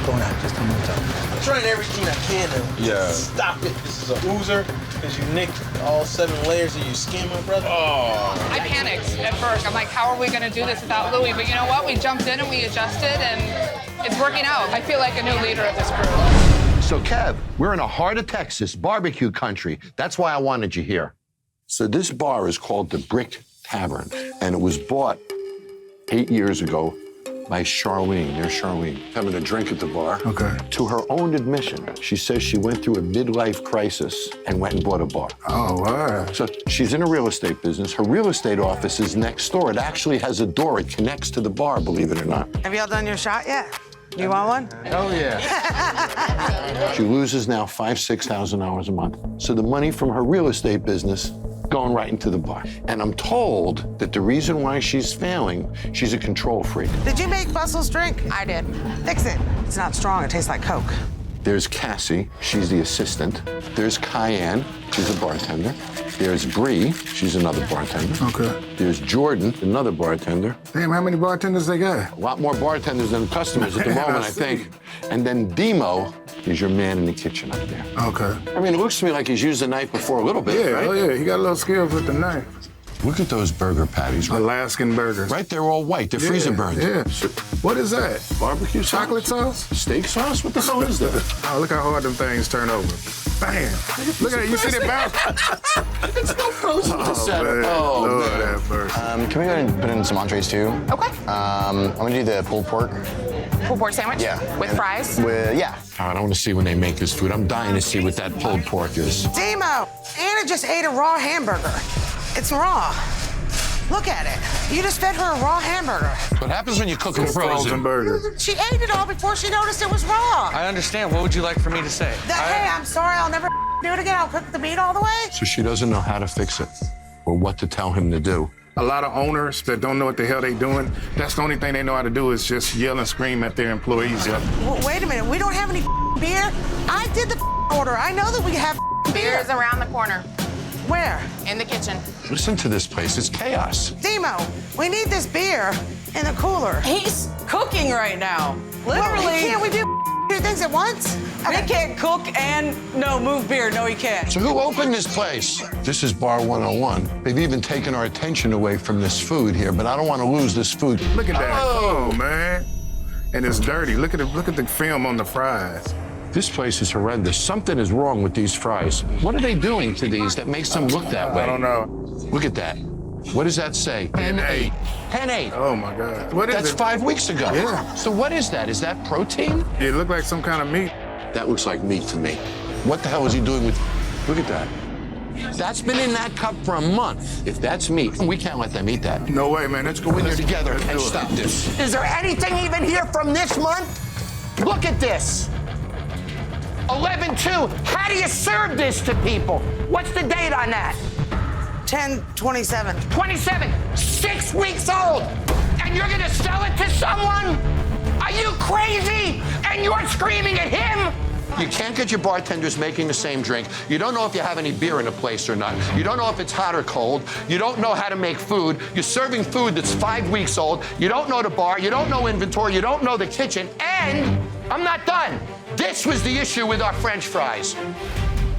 Go now, just tell me what's up. I'm trying everything I can to stop it. This is a oozer because you nicked all 7 layers of your skin, my brother. Oh. I panicked at first. I'm like, how are we going to do this without Louis? But you know what? We jumped in and we adjusted, and it's working out. I feel like a new leader of this crew. So, Kev, we're in the heart of Texas, barbecue country. That's why I wanted you here. So this bar is called the Brick Tavern, and it was bought 8 years ago by Charlene. There's Charlene having a drink at the bar. Okay. To her own admission, she says she went through a midlife crisis and went and bought a bar. Oh, wow. So she's in a real estate business. Her real estate office is next door. It actually has a door. It connects to the bar, believe it or not. Have y'all done your shot yet? You want one? Oh, yeah. She loses now $5,000 to $6,000 a month. So the money from her real estate business going right into the bar. And I'm told that the reason why she's failing, she's a control freak. Did you make Bustle's drink? I did. Fix it. It's not strong. It tastes like Coke. There's Cassie, she's the assistant. There's Cayenne, she's a bartender. There's Bree, she's another bartender. Okay. There's Jordan, another bartender. Damn, how many bartenders they got? A lot more bartenders than customers at the moment, I think. And then Demo is your man in the kitchen up there. Okay. I mean, it looks to me like he's used the knife before a little bit, Yeah, right? oh yeah, he got a little skills with the knife. Look at those burger patties. Right? Alaskan burgers. Right, they're all white. They're freezer burned. Yeah. What is that? Barbecue sauce? Chocolate sauce? Steak sauce? What the hell is that? Oh, look how hard them things turn over. Bam. Look at it. You see that bounce? It's no frozen Oh, man. Oh, Lord man. have mercy. Can we go ahead and put in some entrees too? Okay. I'm gonna do the pulled pork. Pulled pork sandwich? Yeah. With fries? Yeah. All right, I want to see when they make this food. I'm dying to see what that pulled pork is. Demo, Anna just ate a raw hamburger. It's raw. Look at it. You just fed her a raw hamburger. What happens when you cook them frozen? burgers. She ate it all before she noticed it was raw. I understand. What would you like for me to say? Hey, I'm sorry. I'll never do it again. I'll cook the meat all the way. So she doesn't know how to fix it or what to tell him to do. A lot of owners that don't know what the hell they doing, that's the only thing they know how to do is just yell and scream at their employees. Wait a minute, we don't have any beer? I did the order. I know that we have beer. Beer's around the corner. Where? In the kitchen. Listen to this place. It's chaos. Demo, we need this beer in the cooler. He's cooking right now. Literally. Literally. Can't we do two things at once? We can't cook and move beer. No, he can't. So who opened this place? This is Bar 101. They've even taken our attention away from this food here, but I don't want to lose this food. Look at that. Oh, man. And it's dirty. Look at the film on the fries. This place is horrendous. Something is wrong with these fries. What are they doing to these that makes them look that way? I don't know. Look at that. What does that say? 10-8. 10-8. Oh, my God. What is That's it? 5 weeks ago. Yeah. So what is that? Is that protein? It looked like some kind of meat. That looks like meat to me. What the hell is he doing with... Look at that. That's been in that cup for a month. If that's meat, we can't let them eat that. No way, man. Let's go in there together and stop this. Is there anything even here from this month? Look at this. 11/2. How do you serve this to people? What's the date on that? 10/27. 27. 6 weeks old. And you're gonna sell it to someone? Are you crazy? And you're screaming at him? You can't get your bartenders making the same drink. You don't know if you have any beer in the place or not. You don't know if it's hot or cold. You don't know how to make food. You're serving food that's 5 weeks old. You don't know the bar. You don't know inventory. You don't know the kitchen. And I'm not done. This was the issue with our French fries.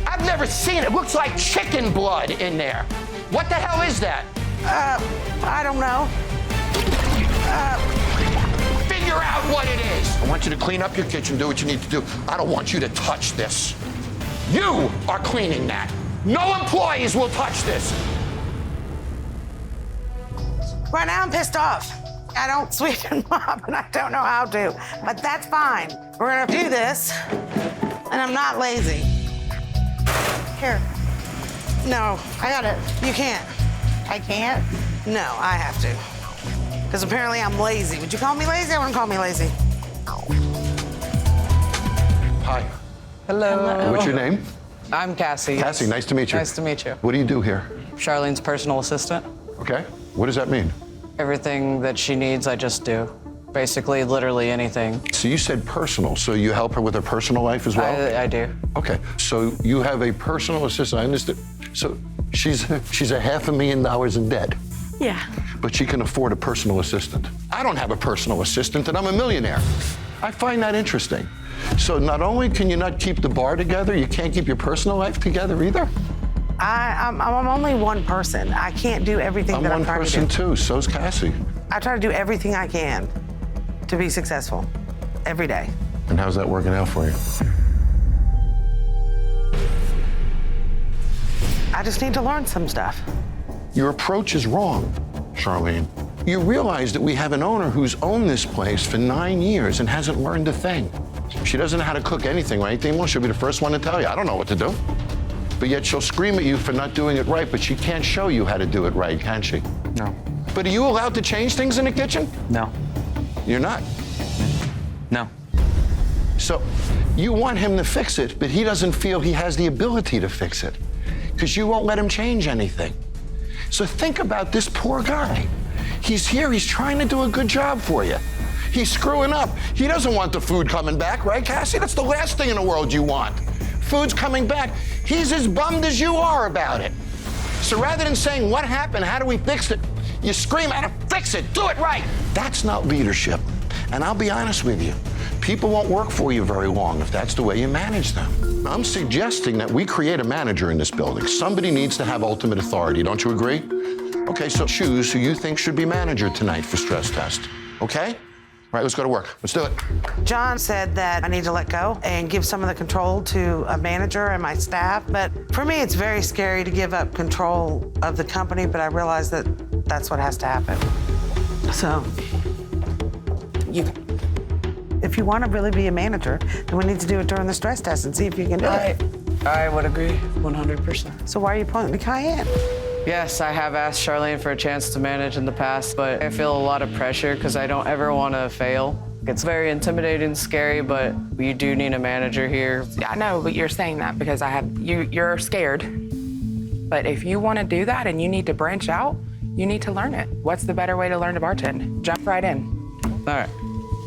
I've never seen it. It looks like chicken blood in there. What the hell is that? I don't know. Figure out what it is. I want you to clean up your kitchen, do what you need to do. I don't want you to touch this. You are cleaning that. No employees will touch this. Right now I'm pissed off. I don't sweep and mop, and I don't know how to, but that's fine. We're gonna do this, and I'm not lazy. Here. No, I got it. You can't. I can't? No, I have to. Because apparently I'm lazy. Would you call me lazy? I wouldn't call me lazy. Hi. Hello. What's your name? I'm Cassie. Cassie, nice to meet you. Nice to meet you. What do you do here? Charlene's personal assistant. Okay. What does that mean? Everything that she needs, I just do. Basically, literally anything. So you said personal, so you help her with her personal life as well? I do. Okay, so you have a personal assistant. I understand. So she's $500,000 in debt. Yeah. But she can afford a personal assistant. I don't have a personal assistant, and I'm a millionaire. I find that interesting. So not only can you not keep the bar together, you can't keep your personal life together either? I'm only one person. I can't do everything that I'm trying to do. I'm one person too, so's Cassie. I try to do everything I can to be successful every day. And how's that working out for you? I just need to learn some stuff. Your approach is wrong, Charlene. You realize that we have an owner who's owned this place for 9 years and hasn't learned a thing. She doesn't know how to cook anything or anything more. She'll be the first one to tell you, I don't know what to do. But yet she'll scream at you for not doing it right, but she can't show you how to do it right, can she? No. But are you allowed to change things in the kitchen? No. You're not? No. So you want him to fix it, but he doesn't feel he has the ability to fix it because you won't let him change anything. So think about this poor guy. He's here, he's trying to do a good job for you. He's screwing up. He doesn't want the food coming back, right, Cassie? That's the last thing in the world you want. Food's coming back. He's as bummed as you are about it. So rather than saying, what happened, how do we fix it? You scream at him, fix it, do it right. That's not leadership. And I'll be honest with you, people won't work for you very long if that's the way you manage them. I'm suggesting that we create a manager in this building. Somebody needs to have ultimate authority, don't you agree? Okay, so choose who you think should be manager tonight for stress test, okay? All right, let's go to work. Let's do it. John said that I need to let go and give some of the control to a manager and my staff. But for me, it's very scary to give up control of the company, but I realize that that's what has to happen. So, if you want to really be a manager, then we need to do it during the stress test and see if you can do it. I would agree 100%. So why are you pointing to Cayenne? Yes, I have asked Charlene for a chance to manage in the past, but I feel a lot of pressure because I don't ever want to fail. It's very intimidating, scary, but you do need a manager here. Yeah, I know, but you're saying that because you're scared. But if you want to do that and you need to branch out, You need to learn it. What's the better way to learn to bartend? Jump right in. All right.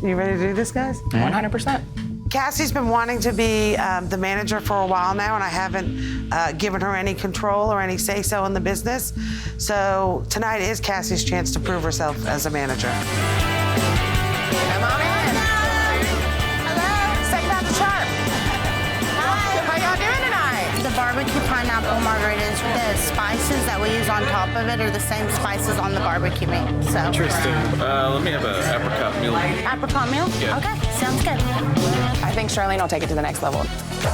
You ready to do this, guys? 100%. Cassie's been wanting to be the manager for a while now, and I haven't given her any control or any say-so in the business. So tonight is Cassie's chance to prove herself as a manager. Come on in. Hello. Second out the chart. Hi. How y'all doing tonight? The barbecue pineapple margaritas, the spices that we use on top of it are the same spices on the barbecue meat. So Interesting. Let me have an apricot meal. Apricot meal? Yeah. Okay, sounds good. I think Charlene will take it to the next level.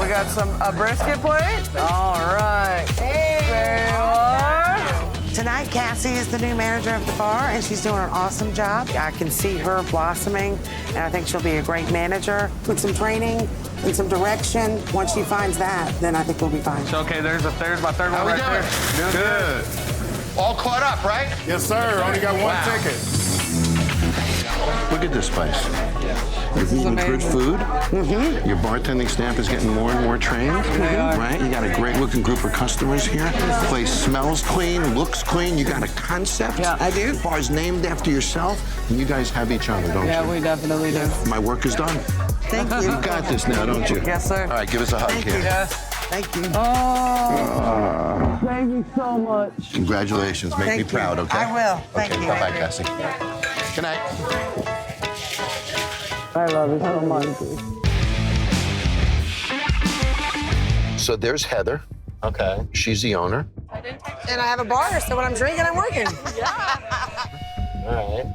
We got a brisket plate. All right. There you are. Tonight, Cassie is the new manager of the bar, and she's doing an awesome job. I can see her blossoming, and I think she'll be a great manager. With some training and some direction, once she finds that, then I think we'll be fine. Okay, there's my third How one we right doing? there. Good. All caught up, right? Yes, sir. Only got one ticket. Look at this place. You're eating good food. Your bartending staff is getting more and more trained. Right? You got a great looking group of customers here. The place smells clean, looks clean. You got a concept. Yeah, I do. The bar's named after yourself. And you guys have each other, don't you? Yeah, we definitely do. My work is done. Thank you. You got this now, don't you? Yes, sir. All right, give us a hug here. Yes. Thank you. Oh, thank you so much. Congratulations. Make me proud, okay? I will. Thank okay, you. Bye-bye, Cassie. Good night. I love you so much. So there's Heather. Okay. She's the owner. And I have a bar, so when I'm drinking, I'm working. All right.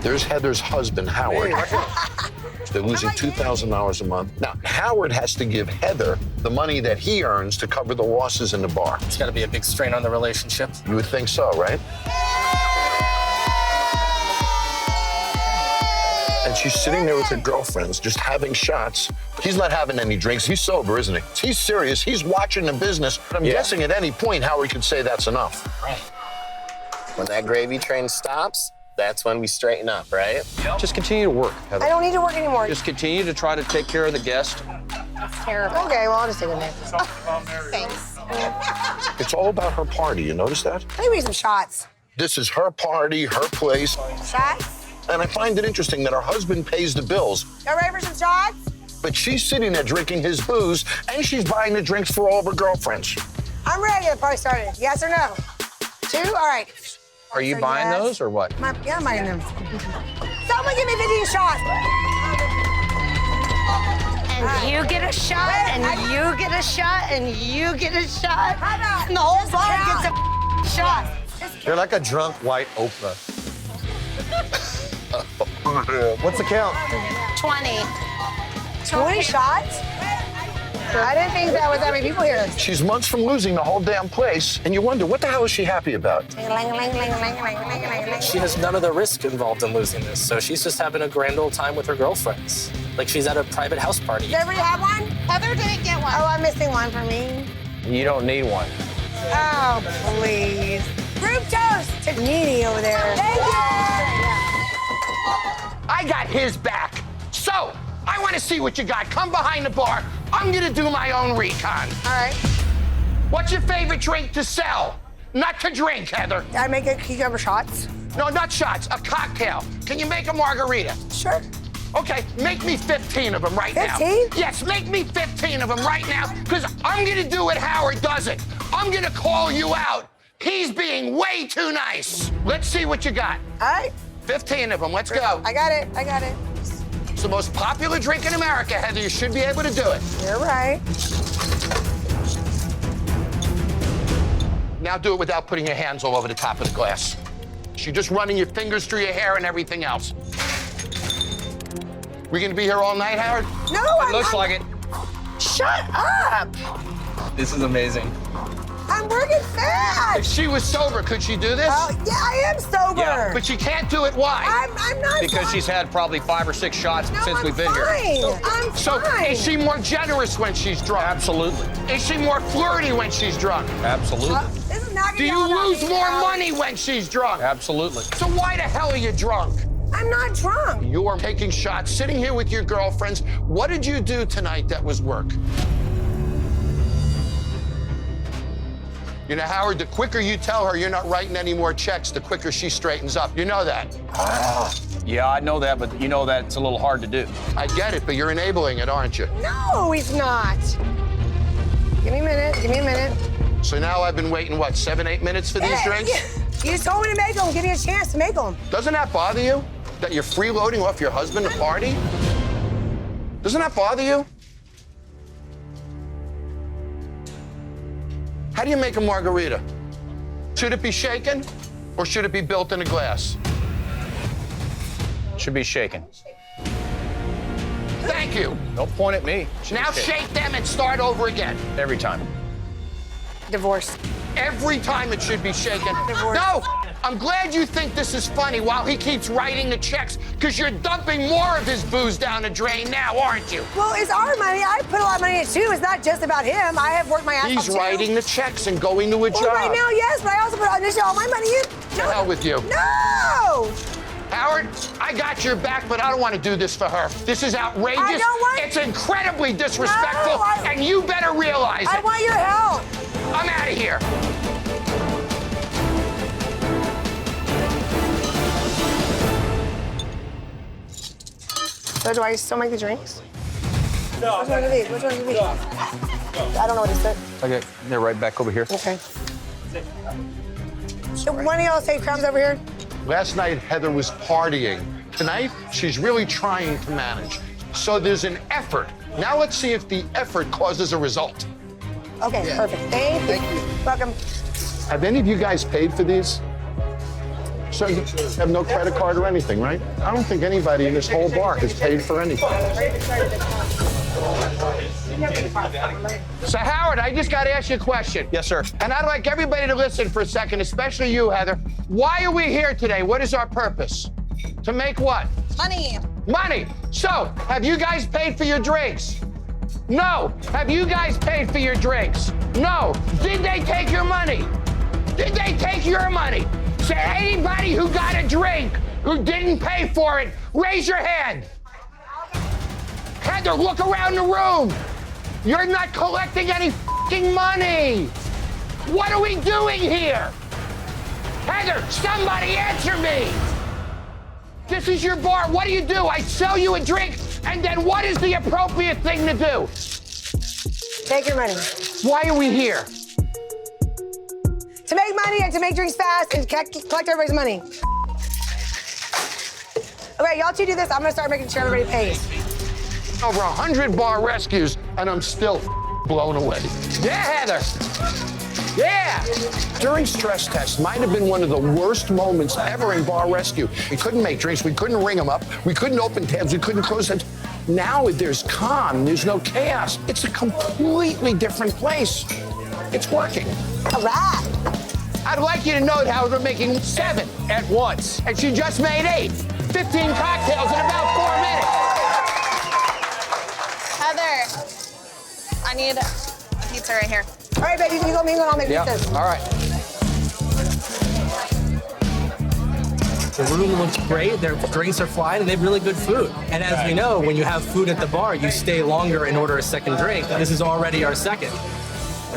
There's Heather's husband, Howard. They're losing $2,000 a month. Now, Howard has to give Heather the money that he earns to cover the losses in the bar. It's got to be a big strain on the relationship. You would think so, right? And she's sitting there with her girlfriends, just having shots. He's not having any drinks. He's sober, isn't he? He's serious. He's watching the business. I'm guessing at any point Howard could say that's enough. Right. When that gravy train stops, that's when we straighten up, right? Yep. Just continue to work, Heather. I don't need to work anymore. Just continue to try to take care of the guest. That's terrible. Okay, well, I'll just take a nap. Thanks. It's all about her party. You notice that? Maybe some shots. This is her party, her place. Shots? And I find it interesting that her husband pays the bills, Y'all ready for some shots? but she's sitting there drinking his booze, and she's buying the drinks for all of her girlfriends. I'm ready. The party started. Yes or no? 2? All right. Are you So buying yes. those or what? Yeah, I'm buying them. Someone give me 15 shots. And you get a shot, and you get a shot, and you get a shot. And the whole bar gets a shot. You're like a drunk white Oprah. What's the count? 20. 20 shots? I didn't think that was that many people here. She's months from losing the whole damn place, and you wonder, what the hell is she happy about? She has none of the risk involved in losing this, so she's just having a grand old time with her girlfriends. Like she's at a private house party. Does everybody have one? Heather didn't get one. Oh, I'm missing one for me. You don't need one. Oh, please. Group toast to Nene over there. Thank you. I got his back. So, I want to see what you got. Come behind the bar. I'm going to do my own recon. All right. What's your favorite drink to sell? Not to drink, Heather. I make a cucumber shots. No, not shots. A cocktail. Can you make a margarita? Sure. Okay, make me 15 of them right now. 15? Yes, make me 15 of them right now, because I'm going to do what Howard doesn't. I'm going to call you out. He's being way too nice. Let's see what you got. All right. 15 of them. Let's go. I got it. I got it. It's the most popular drink in America, Heather. You should be able to do it. You're right. Now do it without putting your hands all over the top of the glass. You're just running your fingers through your hair and everything else. We gonna be here all night, Howard? No, It looks like it. Shut up. This is amazing. I'm working fast. If she was sober, could she do this? Oh, yeah, I am sober. Yeah, But she can't do it. Why? I'm not. Because she's had probably 5 or 6 shots since we've been here. I'm So fine. is she more generous when she's drunk? Absolutely. Is she more flirty when she's drunk? Absolutely. This is not Do you lose more money when she's drunk? Absolutely. So why the hell are you drunk? I'm not drunk. You're taking shots, sitting here with your girlfriends. What did you do tonight that was work? You know, Howard, the quicker you tell her you're not writing any more checks, the quicker she straightens up. You know that. Yeah, I know that, but you know that it's a little hard to do. I get it, but you're enabling it, aren't you? No, he's not. Give me a minute. Give me a minute. So now I've been waiting, what, 7, 8 minutes for these drinks? You just told me to make them. Give me a chance to make them. Doesn't that bother you? That you're freeloading off your husband to party? Doesn't that bother you? How do you make a margarita? Should it be shaken or should it be built in a glass? Should be shaken. Thank you. Don't point at me. Now shake them and start over again. Every time. Divorce. Every time it should be shaken. Divorce. No! I'm glad you think this is funny while he keeps writing the checks, because you're dumping more of his booze down the drain now, aren't you? Well, it's our money. I put a lot of money in it, too. It's not just about him. I have worked my ass off, He's writing the checks and going to a job. Well, right now, yes, but I also put initially all my money in. To hell with you. No! Howard, I got your back, but I don't want to do this for her. This is outrageous. I don't want... It's incredibly disrespectful, and you better realize it. I want your help. I'm out of here. So do I still make the drinks? No. Which ones are these? Which ones are these? I don't know what he said. Okay, they're right back over here. Okay. One of y'all say crumbs over here? Last night, Heather was partying. Tonight, she's really trying to manage. So there's an effort. Now let's see if the effort causes a result. Okay, perfect. Thank you. Welcome. Have any of you guys paid for these? So you have no credit card or anything, right? I don't think anybody in this whole bar has paid for anything. So, Howard, I just got to ask you a question. Yes, sir. And I'd like everybody to listen for a second, especially you, Heather. Why are we here today? What is our purpose? To make what? Money. Money. So, have you guys paid for your drinks? No. Have you guys paid for your drinks? No. Did they take your money? Did they take your money? So anybody who got a drink who didn't pay for it, raise your hand. Heather, look around the room. You're not collecting any fucking money. What are we doing here? Heather, somebody answer me. This is your bar. What do? I sell you a drink, and then what is the appropriate thing to do? Take your money. Why are we here? To make money and to make drinks fast and collect everybody's money. Okay, y'all two do this. I'm gonna start making sure everybody pays. Over 100 bar rescues, and I'm still blown away. Yeah, Heather. Yeah. During stress tests might have been one of the worst moments ever in bar rescue. We couldn't make drinks, we couldn't ring them up, we couldn't open tabs, we couldn't close tabs. Now there's calm, there's no chaos. It's a completely different place. It's working. All right. I'd like you to note how we're making 7 at once. And she just made 8. 15 cocktails in about 4 minutes. Heather, I need a pizza right here. All right, baby, you go mingle and I'll make pizzas. All right. The room looks great, their drinks are flying, and they have really good food. And as we know, when you have food at the bar, you stay longer and order a second drink. This is already our second.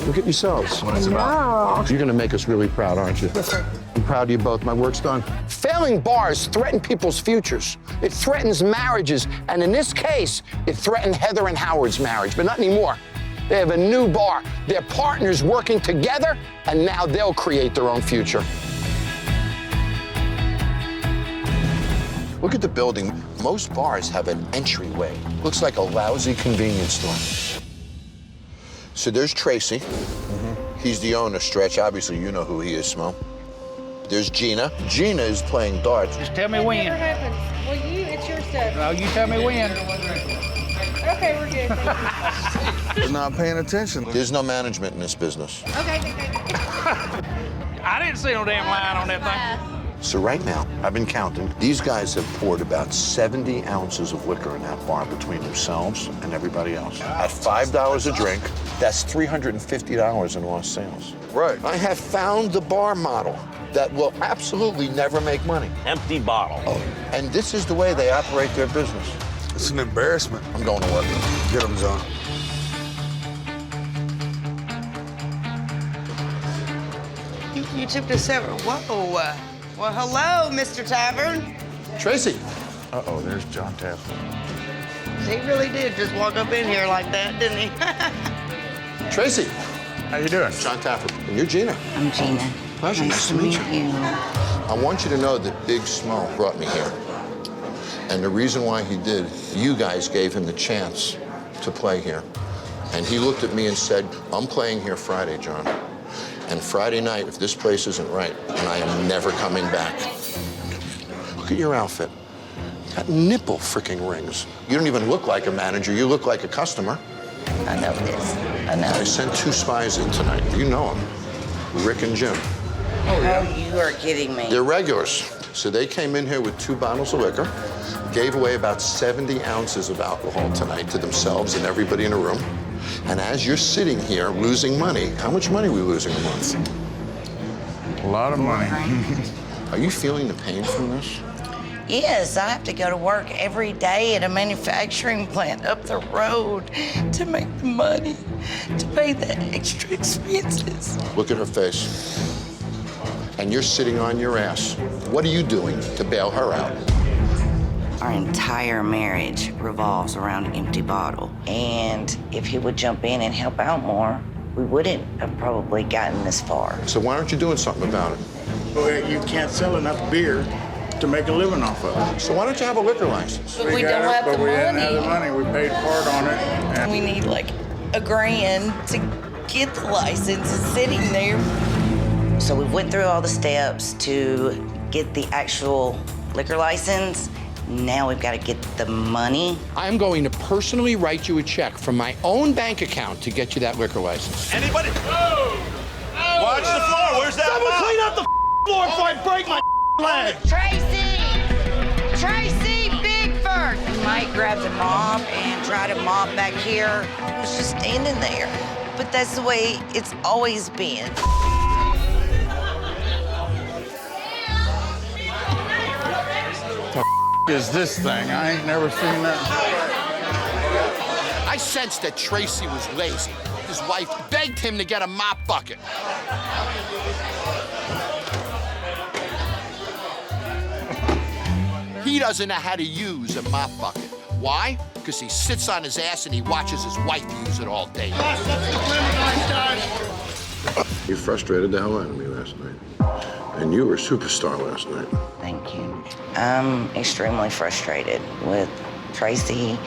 Look at yourselves. What it's about. You're gonna make us really proud, aren't you? Yes, sir. I'm proud of you both. My work's done. Failing bars threaten people's futures. It threatens marriages. And in this case, it threatened Heather and Howard's marriage, but not anymore. They have a new bar. They're partners working together, and now they'll create their own future. Look at the building. Most bars have an entryway. Looks like a lousy convenience store. So there's Tracy. He's the owner, Stretch. Obviously, you know who he is, Smo. There's Gina. Gina is playing darts. Just tell me when. Whatever happens. Well, it's your stuff. No, you tell me when. Okay, we're good. You're not paying attention. There's no management in this business. Okay. I didn't see no damn line on that thing. So right now, I've been counting. These guys have poured about 70 ounces of liquor in that bar between themselves and everybody else. At $5 a drink, that's $350 in lost sales. Right. I have found the bar model that will absolutely never make money. Empty bottle. Oh, and this is the way they operate their business. It's an embarrassment. I'm going to work. Get him, John. You took the several. Whoa. Well, hello, Mr. Tavern. Tracy. Uh-oh, there's Jon Taffer. He really did just walk up in here like that, didn't he? Tracy. How you doing? Jon Taffer. And you're Gina. I'm Gina. Pleasure. Nice to meet you. I want you to know that Big Smo brought me here. And the reason why he did, you guys gave him the chance to play here. And he looked at me and said, I'm playing here Friday, John. And Friday night, if this place isn't right, and I am never coming back. Look at your outfit. Got nipple freaking rings. You don't even look like a manager, you look like a customer. I know this. I know. I sent 2 spies in tonight. You know them, Rick and Jim. Oh, you are kidding me. They're regulars. So they came in here with 2 bottles of liquor, gave away about 70 ounces of alcohol tonight to themselves and everybody in the room. And as you're sitting here losing money, how much money are we losing a month? A lot of money. Are you feeling the pain from this? Yes, I have to go to work every day at a manufacturing plant up the road to make the money, to pay the extra expenses. Look at her face. And you're sitting on your ass. What are you doing to bail her out? Our entire marriage revolves around an empty bottle. And if he would jump in and help out more, we wouldn't have probably gotten this far. So why aren't you doing something about it? Well, you can't sell enough beer to make a living off of it. So why don't you have a liquor license? But we don't have the But we didn't money. have the money. We paid part on it. And We need like $1,000 to get the license. It's sitting there. So we went through all the steps to get the actual liquor license. Now we've got to get the money. I'm going to personally write you a check from my own bank account to get you that liquor license. Anybody? Watch the floor. Where's that? Someone clean up the floor before I break my leg. Tracy! Tracy Bigford! Mike grabs a mop and tried to mop back here. He was just standing there. But that's the way it's always been. is this thing? I ain't never seen that. I sensed that Tracy was lazy. His wife begged him to get a mop bucket. He doesn't know how to use a mop bucket. Why? Because he sits on his ass and he watches his wife use it all day. You frustrated the hell out of me last night. And you were a superstar last night. Thank you. I'm extremely frustrated with Tracy.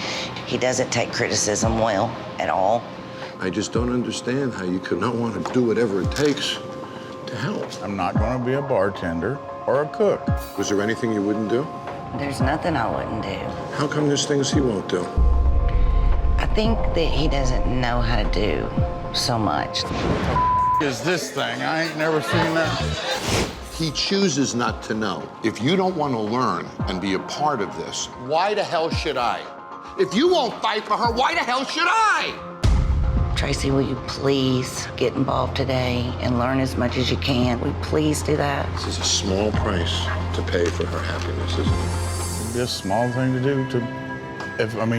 He doesn't take criticism well at all. I just don't understand how you could not want to do whatever it takes to help. I'm not going to be a bartender or a cook. Was there anything you wouldn't do? There's nothing I wouldn't do. How come there's things he won't do? I think that he doesn't know how to do so much. Is this thing? I ain't never seen that. He chooses not to know. If you don't want to learn and be a part of this, why the hell should I? If you won't fight for her, why the hell should I? Tracy, will you please get involved today and learn as much as you can? Will you please do that? This is a small price to pay for her happiness, isn't it? It'd be a small thing to do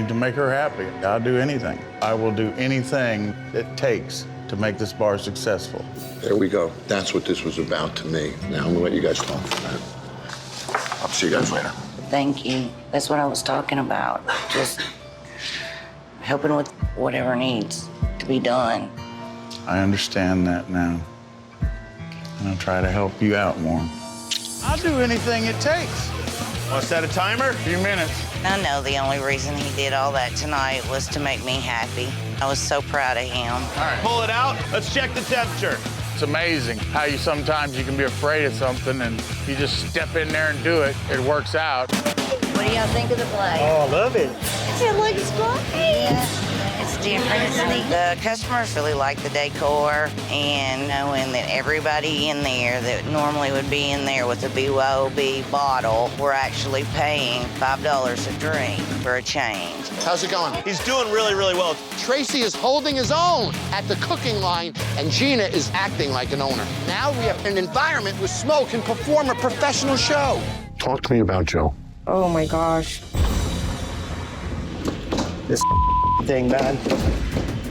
to make her happy. I'll do anything. I will do anything it takes to make this bar successful. There we go. That's what this was about to me. Now I'm gonna let you guys talk for that. I'll see you guys later. Thank you. That's what I was talking about. Just helping with whatever needs to be done. I understand that now. And I'll try to help you out more. I'll do anything it takes. Want to set a timer? A few minutes. I know the only reason he did all that tonight was to make me happy. I was so proud of him. All right, pull it out. Let's check the temperature. It's amazing how sometimes you can be afraid of something and you just step in there and do it. It works out. What do y'all think of the play? Oh, I love it. It looks great. Yeah, it's different. It's neat. The customers really like the decor and knowing that everybody in there that normally would be in there with a BYOB bottle, we're actually paying $5 a drink for a change. How's it going? He's doing really, really well. Tracy is holding his own at the cooking line, and Gina is acting like an owner. Now we have an environment where Smo can perform a professional show. Talk to me about Joe. Oh my gosh. This thing, man.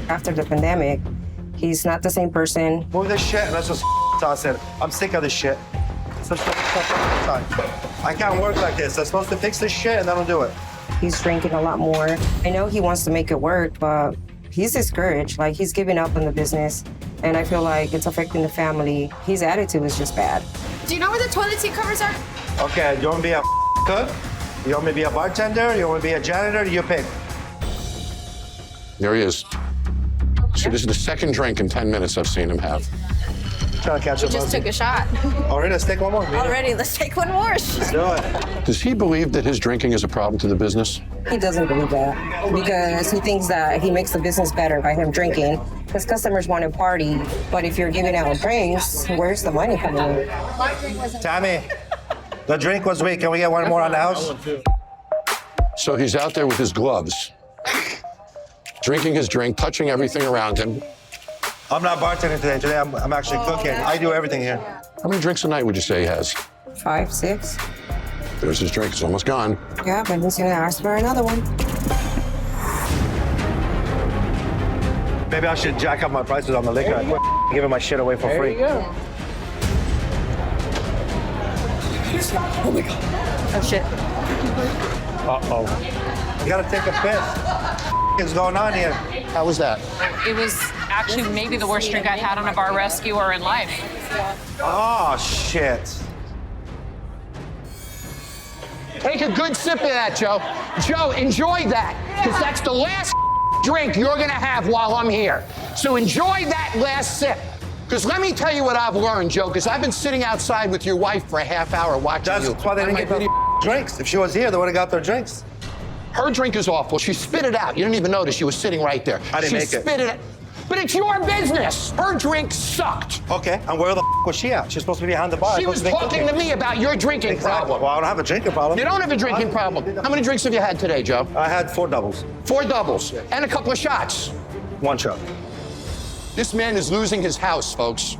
After the pandemic, he's not the same person. Move this shit. Let's just So I said, I'm sick of this shit. So I can't work like this. I'm supposed to fix this shit and I don't do it. He's drinking a lot more. I know he wants to make it work, but he's discouraged. Like, he's giving up on the business, and I feel like it's affecting the family. His attitude is just bad. Do you know where the toilet seat covers are? Okay, you want me to be a cook? You want me to be a bartender? You want me to be a janitor? You pick. There he is. So this is the second drink in 10 minutes I've seen him have. Trying to catch We just took a shot. All right, let's take one more. Already, let's take one more. Let's do it. Does he believe that his drinking is a problem to the business? He doesn't believe that because he thinks that he makes the business better by him drinking. Because customers want to party, but if you're giving out drinks, where's the money coming in? Tommy, the drink was weak. Can we get one more on the house? So he's out there with his gloves, drinking his drink, touching everything around him. I'm not bartending today. Today I'm actually cooking. I do everything here. How many drinks a night would you say he has? 5, 6. There's his drink. It's almost gone. Yeah, but he's gonna ask for another one. Maybe I should jack up my prices on the liquor. I quit giving my shit away for free. There you go. Oh my God. Oh shit. Uh-oh. You gotta take a piss. What's going on here? How was that? It was actually maybe the worst drink I've had on a bar rescue or in life. Oh, shit. Take a good sip of that, Joe. Joe, enjoy that, because that's the last drink you're gonna have while I'm here. So enjoy that last sip. Because let me tell you what I've learned, Joe, because I've been sitting outside with your wife for a half hour watching you. That's why they didn't get their drinks. If she was here, they would have got their drinks. Her drink is awful. She spit it out. You didn't even notice she was sitting right there. I didn't make She spit it out. But it's your business. Her drink sucked. Okay, and where the was she at? She's supposed to be behind the bar. She was talking to me about your drinking problem. Well, I don't have a drinking problem. You don't have a drinking problem. How many drinks have you had today, Joe? I had 4 doubles. 4 doubles. And a couple of shots. 1 shot. This man is losing his house, folks.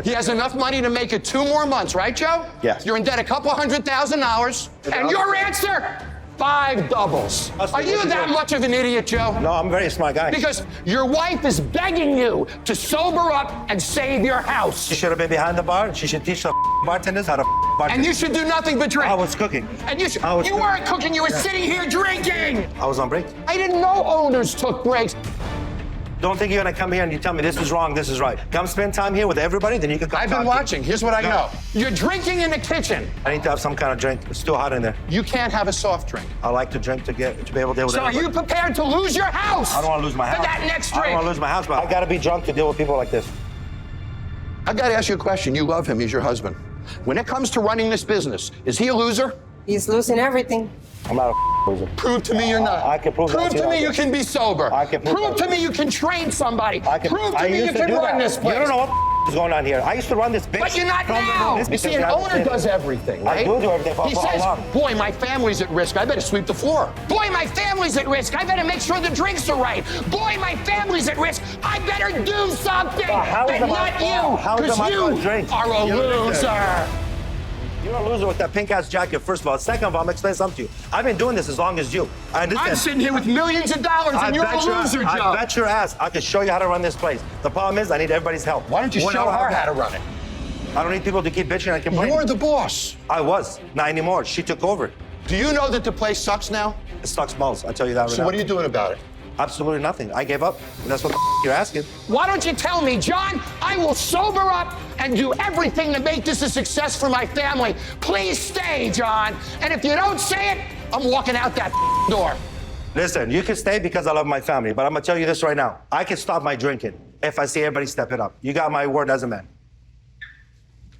He has enough money to make it 2 more months, right, Joe? Yes. You're in debt a couple $100,000. And your answer? 5 doubles. Are you that much of an idiot, Joe? No, I'm a very smart guy. Because your wife is begging you to sober up and save your house. She should have been behind the bar. She should teach the bartenders how to bartend. And you should do nothing but drink. I was cooking. And you weren't cooking, you were sitting here drinking. I was on break. I didn't know owners took breaks. Don't think you're gonna come here and you tell me this is wrong, this is right. Come spend time here with everybody, then you can come. I've been watching. Here's what I know. You're drinking in the kitchen. I need to have some kind of drink. It's too hot in there. You can't have a soft drink. I like to drink to be able to deal with So are you prepared to lose your house? I don't want to lose my house. For that next drink? I don't want to lose my house, but I gotta be drunk to deal with people like this. I've got to ask you a question. You love him. He's your husband. When it comes to running this business, is he a loser? He's losing everything. I'm not a loser. Prove to me you're not. I can prove to me you can be sober. I can prove to me you can train somebody. Prove to me you can run this place. You don't know what is going on here. I used to run this bitch. But you're not now. You see, an owner does everything, right? I do everything. He says, boy, my family's at risk. I better sweep the floor. Boy, my family's at risk. I better make sure the drinks are right. Boy, my family's at risk. I better do something. But not you, because you are a loser. You're a loser with that pink-ass jacket, first of all. Second of all, I'm gonna explain something to you. I've been doing this as long as you. I'm sitting here with millions of dollars, and you're a loser, Joe. I bet your ass I can show you how to run this place. The problem is I need everybody's help. Why don't you show her how to run it? I don't need people to keep bitching and complaining. You're the boss. I was. Not anymore. She took over. Do you know that the place sucks now? It sucks balls. I tell you that right now. So what are you doing about it? Absolutely nothing. I gave up. And that's what you're asking. Why don't you tell me, John? I will sober up and do everything to make this a success for my family. Please stay, John. And if you don't say it, I'm walking out that door. Listen, you can stay because I love my family, but I'm gonna tell you this right now. I can stop my drinking if I see everybody step it up. You got my word as a man.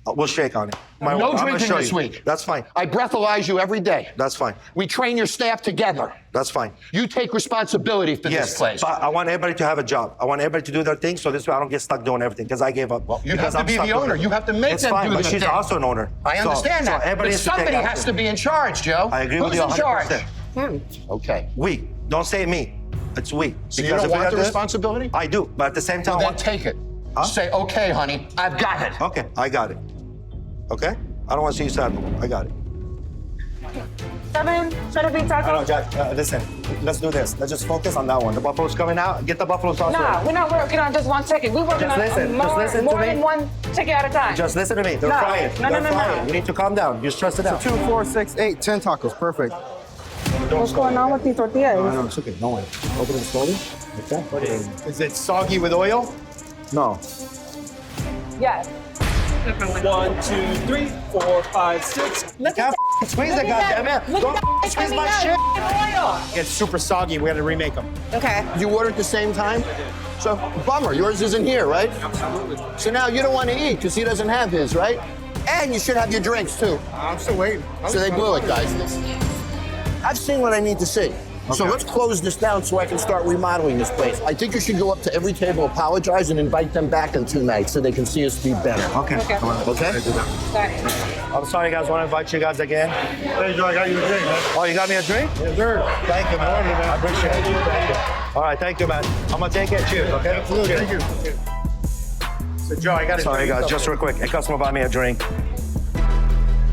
We'll shake on it. No drinking this week. That's fine. I breathalyze you every day. That's fine. We train your staff together. That's fine. You take responsibility for this place. But I want everybody to have a job. I want everybody to do their thing, so this way I don't get stuck doing everything, because I gave up. Well, you have to be the owner. You have to make them do the but she's thing. also an owner. I understand that. But somebody has to be in charge, Joe. I agree with you 100%. Who's in charge? Okay. We. Don't say me. It's we. So you don't want the responsibility? I do, but at the same time, well, then take it. Say, okay, honey, I've got it. Okay, I got it. Okay? I don't want to see you sad no more. I got it. 7, should it be I taco? know, Jack. Listen, let's do this. Let's just focus on that one. The buffalo's coming out. Get the buffalo sauce Nah, ready. we're not working on just 1 ticket. We're working Just listen, on just more, listen to more me. than 1 ticket at a time. Just listen to me. They're frying. No, They're no, frying. no. You need to calm down. You're stressing out. 2, 4, 6, 8, 10 tacos. Perfect. What's going on with these tortillas? No, it's okay. No one. Open it slowly. Okay. Is it soggy with oil? No. Yes. 1, 2, 3, 4, 5, 6. Look at squeeze it, goddammit. Don't squeeze my shit. It's super soggy. We had to remake them. Okay. You ordered at the same time? So, bummer, yours isn't here, right? Absolutely. So now you don't want to eat because he doesn't have his, right? And you should have your drinks too. I'm still waiting. So they blew it, guys. I've seen what I need to see. So let's close this down so I can start remodeling this place. I think you should go up to every table, apologize, and invite them back in 2 nights so they can see us be better. Okay. Okay? I'm sorry, guys. Want to invite you guys again? Hey, Joe, I got you a drink, man. Oh, you got me a drink? Yes, sir. Thank you, man. I appreciate it. Thank you. All right, thank you, man. I'm going to take it. Cheers, okay? Absolutely. Cheers. Thank you. So, Joe, I got to Sorry, guys. Just real quick. A customer bought me a drink.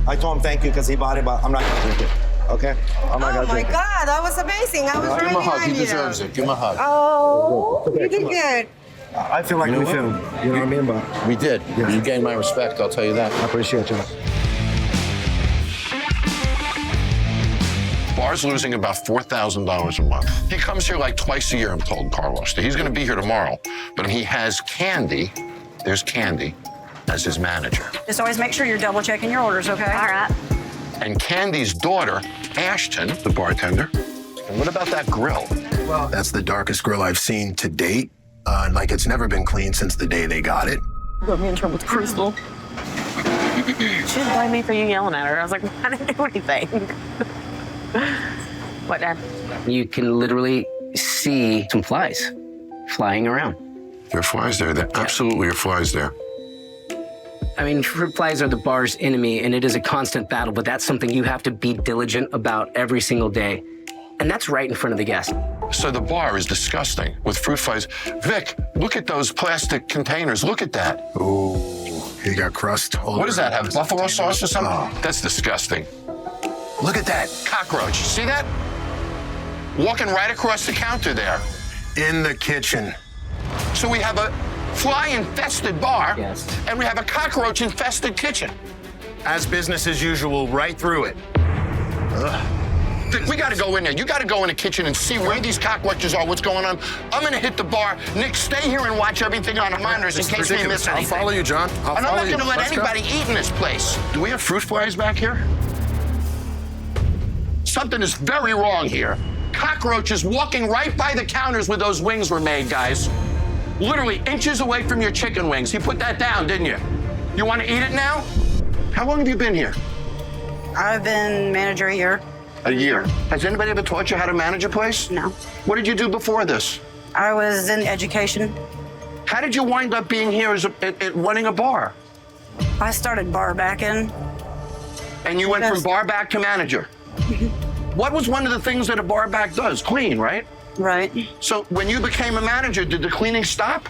I told him thank you because he bought it, but I'm not going to drink it. Okay? I'm not Oh going to my drink it. God, that was amazing. I was Give right him a hug. behind He you. deserves it. Give him a hug. Oh, you did good. I feel like we filmed. You know what I mean? But We did. You gained my respect, I'll tell you that. I appreciate you. Bar's losing about $4,000 a month. He comes here like twice a year, I'm told, Carlos. He's going to be here tomorrow, but he has Candy, there's Candy, as his manager. Just always make sure you're double checking your orders, okay? All right. And Candy's daughter, Ashton, the bartender. And what about that grill? Well, that's the darkest grill I've seen to date. Like, it's never been clean since the day they got it. Got me in trouble with Crystal. She didn't blame me for you yelling at her. I was like, I didn't do anything. What, Dad? You can literally see some flies flying around. There are flies there. There absolutely are flies there. I mean, fruit flies are the bar's enemy, and it is a constant battle, but that's something you have to be diligent about every single day. And that's right in front of the guest. So the bar is disgusting with fruit flies. Vic, look at those plastic containers. Look at that. Ooh, you got crust all What does that have, buffalo sauce or something? Oh. That's disgusting. Look at that. Cockroach, see that? Walking right across the counter there. In the kitchen. So we have a fly-infested bar, Yes. and we have a cockroach-infested kitchen. As business as usual, right through it. Vic, we gotta go in there. You gotta go in the kitchen and see where these cockroaches are, what's going on. I'm gonna hit the bar. Nick, stay here and watch everything on the monitors in case we miss anything. I'll follow you, John. And I'm not gonna let anybody eat in this place. Do we have fruit flies back here? Something is very wrong here. Cockroaches walking right by the counters where those wings were made, guys. Literally inches away from your chicken wings. You put that down, didn't you? You want to eat it now? How long have you been here? I've been manager a year. A year. Has anybody ever taught you how to manage a place? No. What did you do before this? I was in education. How did you wind up being here as running a bar? I started bar backing. And you went from bar back to manager? What was one of the things that a bar back does? Clean, right? Right. So when you became a manager, did the cleaning stop?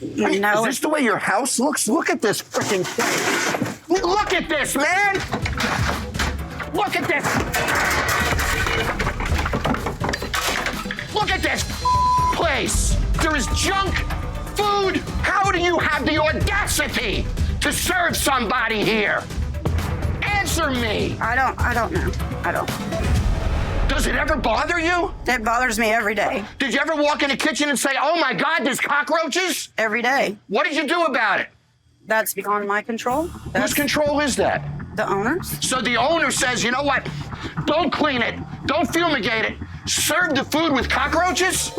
I mean, No. is this the way your house looks? Look at this freaking place. Look at this, man! Look at this! Look at this place! There is junk food! How do you have the audacity to serve somebody here? Answer me! I don't know. I don't. Does it ever bother you? It bothers me every day. Did you ever walk in the kitchen and say, oh my God, there's cockroaches? Every day. What did you do about it? That's beyond my control. Whose control is that? The owners. So the owner says, you know what? Don't clean it. Don't fumigate it. Serve the food with cockroaches?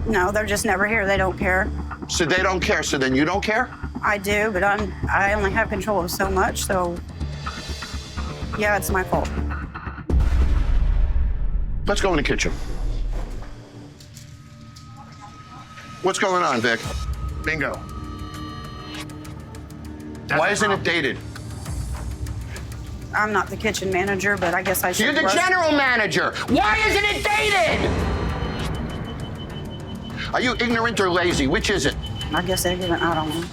No, they're just never here. They don't care. So they don't care. So then you don't care? I do, but I only have control of so much, so yeah, it's my fault. Let's go in the kitchen. What's going on, Vic? Bingo. Why isn't it dated? I'm not the kitchen manager, but I guess I should. You're the general manager. Why isn't it dated? Are you ignorant or lazy? Which is it? I guess ignorant. I don't know.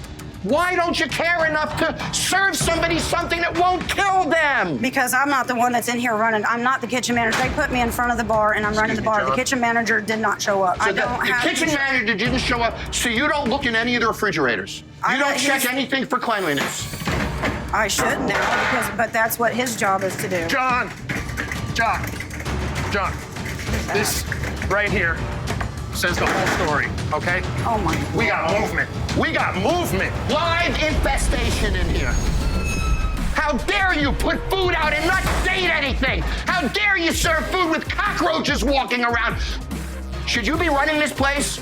Why don't you care enough to serve somebody something that won't kill them? Because I'm not the one that's in here running. I'm not the kitchen manager. They put me in front of the bar and I'm running the bar. The kitchen manager did not show up. So the kitchen manager didn't show up, so you don't look in any of the refrigerators. You don't check anything for cleanliness. I should now, but that's what his job is to do. Jon, this right here says the whole story, okay? Oh my. We got movement. We got movement. Live infestation in here. How dare you put food out and not state anything? How dare you serve food with cockroaches walking around? Should you be running this place?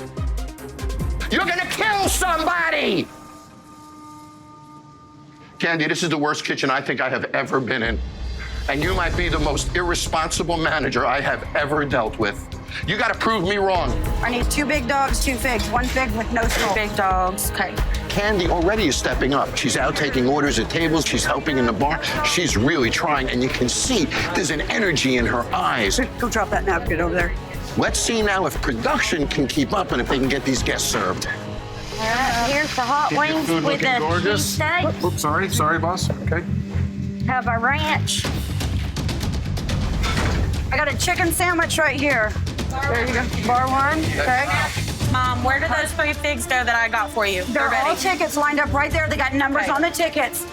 You're gonna kill somebody! Candy, this is the worst kitchen I think I have ever been in. And you might be the most irresponsible manager I have ever dealt with. You gotta prove me wrong. I need 2 big dogs, 2 figs, 1 fig with no salt. Big dogs, okay. Candy already is stepping up. She's out taking orders at tables. She's helping in the bar. She's really trying, and you can see there's an energy in her eyes. Go drop that napkin over there. Let's see now if production can keep up and if they can get these guests served. Here's the hot wings with the cheesesteak. Oops, sorry, boss. Okay. Have a ranch. I got a chicken sandwich right here. There you go. Bar 1, okay. Mom, where did those 3 figs go that I got for you? They're all tickets lined up right there. They got numbers on the tickets.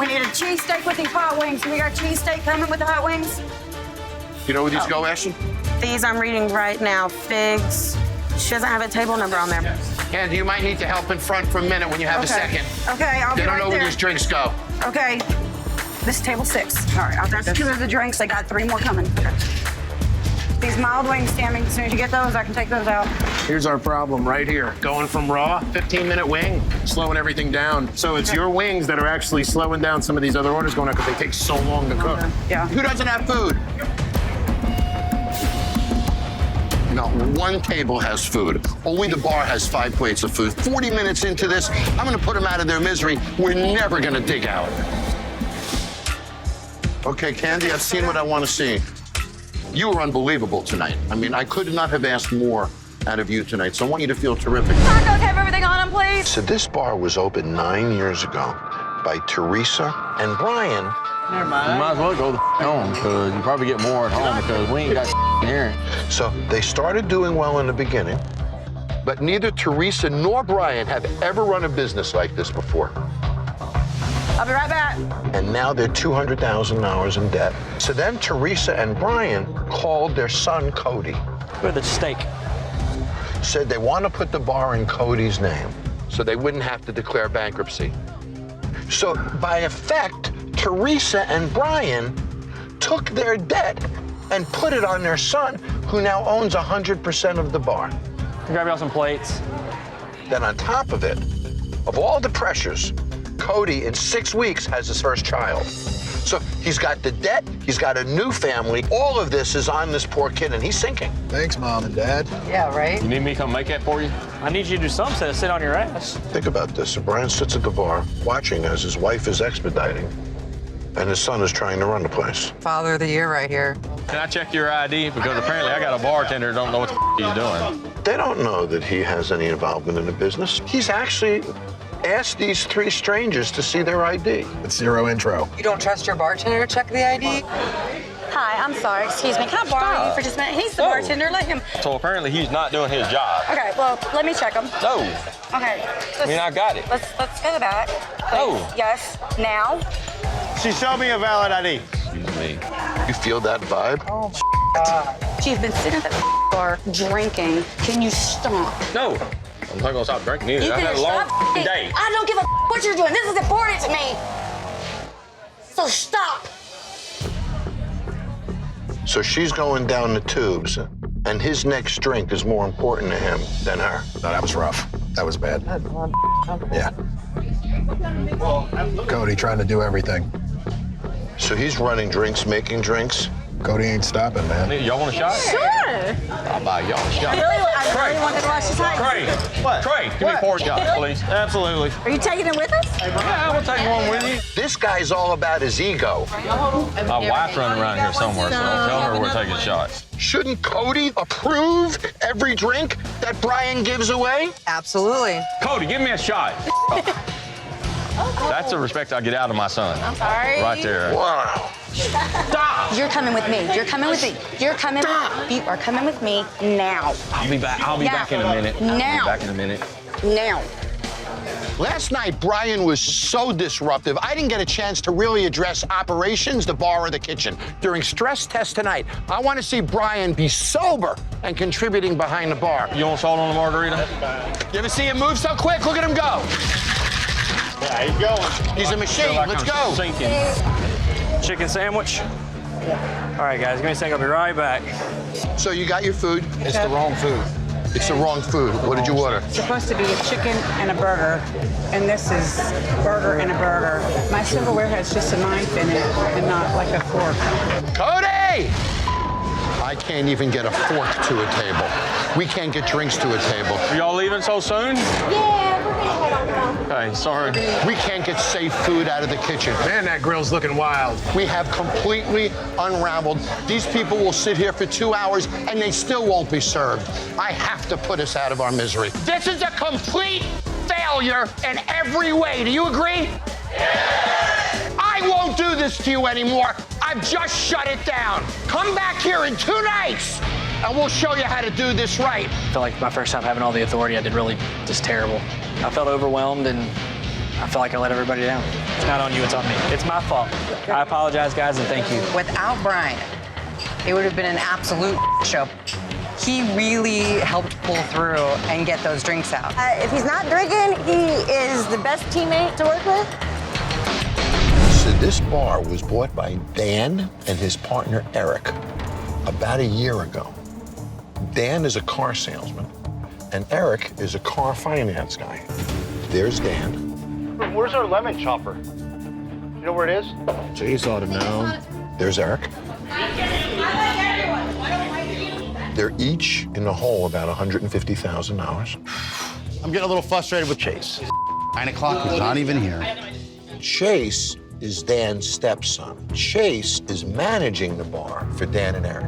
We need a cheesesteak with these hot wings. We got cheesesteak coming with the hot wings. You know where these go, Ashley? These I'm reading right now. Figs. She doesn't have a table number on there. Candy, you might need to help in front for a minute when you have a second. Okay, I'll be They don't right know there. where these drinks go. Okay. This is table 6. All right, that's 2 of the drinks. I got 3 more coming. These mild wings, Tammy, as soon as you get those, I can take those out. Here's our problem right here. Going from raw, 15-minute wing, slowing everything down. So it's your wings that are actually slowing down some of these other orders going out because they take so long to cook. Yeah. Who doesn't have food? Not one table has food. Only the bar has 5 plates of food. 40 minutes into this, I'm gonna put them out of their misery. We're never gonna dig out. Okay, Candy, I've seen what I want to see. You were unbelievable tonight. I mean, I could not have asked more out of you tonight, so I want you to feel terrific. Tacos, have everything on them, please. So this bar was opened 9 years ago by Teresa and Brian. Never mind. You might as well go home because you probably get more at home because we ain't got here. So they started doing well in the beginning, But neither Teresa nor Brian have ever run a business like this before. I'll be right back. and now they're $200,000 in debt. So then Teresa and Brian called their son Cody. For the steak. Said they want to put the bar in Cody's name. So they wouldn't have to declare bankruptcy. So by effect, Teresa and Brian took their debt and put it on their son, who now owns 100% of the bar. Grab y'all some plates. Then on top of it, of all the pressures, Cody in 6 weeks has his first child. So he's got the debt, he's got a new family. All of this is on this poor kid, and he's sinking. Thanks, Mom and Dad. Yeah, right? You need me to come make that for you? I need you to do something instead of sit on your ass. Think about this. So Brian sits at the bar watching as his wife is expediting, and his son is trying to run the place. Father of the year right here. Can I check your ID? Because apparently I got a bartender who don't know what the he's doing. They don't know that he has any involvement in the business. He's actually asked these 3 strangers to see their ID. It's zero intro. You don't trust your bartender to check the ID? Hi, I'm sorry. Excuse me. Can I borrow you for just a minute? He's the bartender. Let him. So apparently he's not doing his job. Okay, well, let me check him. No. Okay. I mean, I got it. Let's go to that. No. Yes. Now. She showed me a valid ID. Excuse me. You feel that vibe? Oh, You've been sitting at the bar drinking. Can you stop? No. I'm not gonna stop drinking either. You I've had a long day. I don't give a what you're doing. This is important to me. So stop. So she's going down the tubes, and his next drink is more important to him than her. No, that was rough. That was bad. Yeah. Cody trying to do everything. So he's running drinks, making drinks. Cody ain't stopping, man. Y'all want a shot? Sure. I'll buy y'all a shot. I really want to watch this. Trey. What? Trey, give me 4 shots, please. Absolutely. Are you taking it with us? Yeah, we'll take one with you. This guy's all about his ego. My wife's running around here somewhere, so tell her we're taking shots. Shouldn't Cody approve every drink that Brian gives away? Absolutely. Cody, give me a shot. That's the respect I get out of my son. I'm sorry. Right there. Wow. Stop. You're coming with me. You're coming with me. You're coming. You are coming with me now. I'll be back. I'll be back in a minute. Now. I'll be back in a minute. Now. Last night, Brian was so disruptive, I didn't get a chance to really address operations, the bar, or the kitchen. During stress test tonight, I want to see Brian be sober and contributing behind the bar. You want salt on the margarita? You ever see him move so quick? Look at him go. Yeah, he's going. He's a machine. Let's go. Chicken sandwich. All right, guys, give me a second. I'll be right back. So you got your food. It's the wrong food. It's the wrong food. What did you order? It's supposed to be a chicken and a burger, and this is burger and a burger. My silverware has just a knife in it and not like a fork. Cody! I can't even get a fork to a table. We can't get drinks to a table. Are y'all leaving so soon? Yeah, we're gonna head on now. Okay, sorry. We can't get safe food out of the kitchen. Man, that grill's looking wild. We have completely unraveled. These people will sit here for 2 hours and they still won't be served. I have to put us out of our misery. This is a complete failure in every way. Do you agree? I won't do this to you anymore. I've just shut it down. Come back here in 2 nights and we'll show you how to do this right. I felt like my first time having all the authority, I did really just terrible. I felt overwhelmed and I felt like I let everybody down. It's not on you, it's on me. It's my fault. I apologize, guys, and thank you. Without Brian, it would have been an absolute show. He really helped pull through and get those drinks out. If he's not drinking, he is the best teammate to work with. So this bar was bought by Dan and his partner Eric about a year ago. Dan is a car salesman, and Eric is a car finance guy. There's Dan. Where's our lemon chopper? You know where it is? Jay's ought to know. There's Eric. They're each in the hole about $150,000. I'm getting a little frustrated with Chase. 9 o'clock, he's not even here. Chase is Dan's stepson. Chase is managing the bar for Dan and Eric.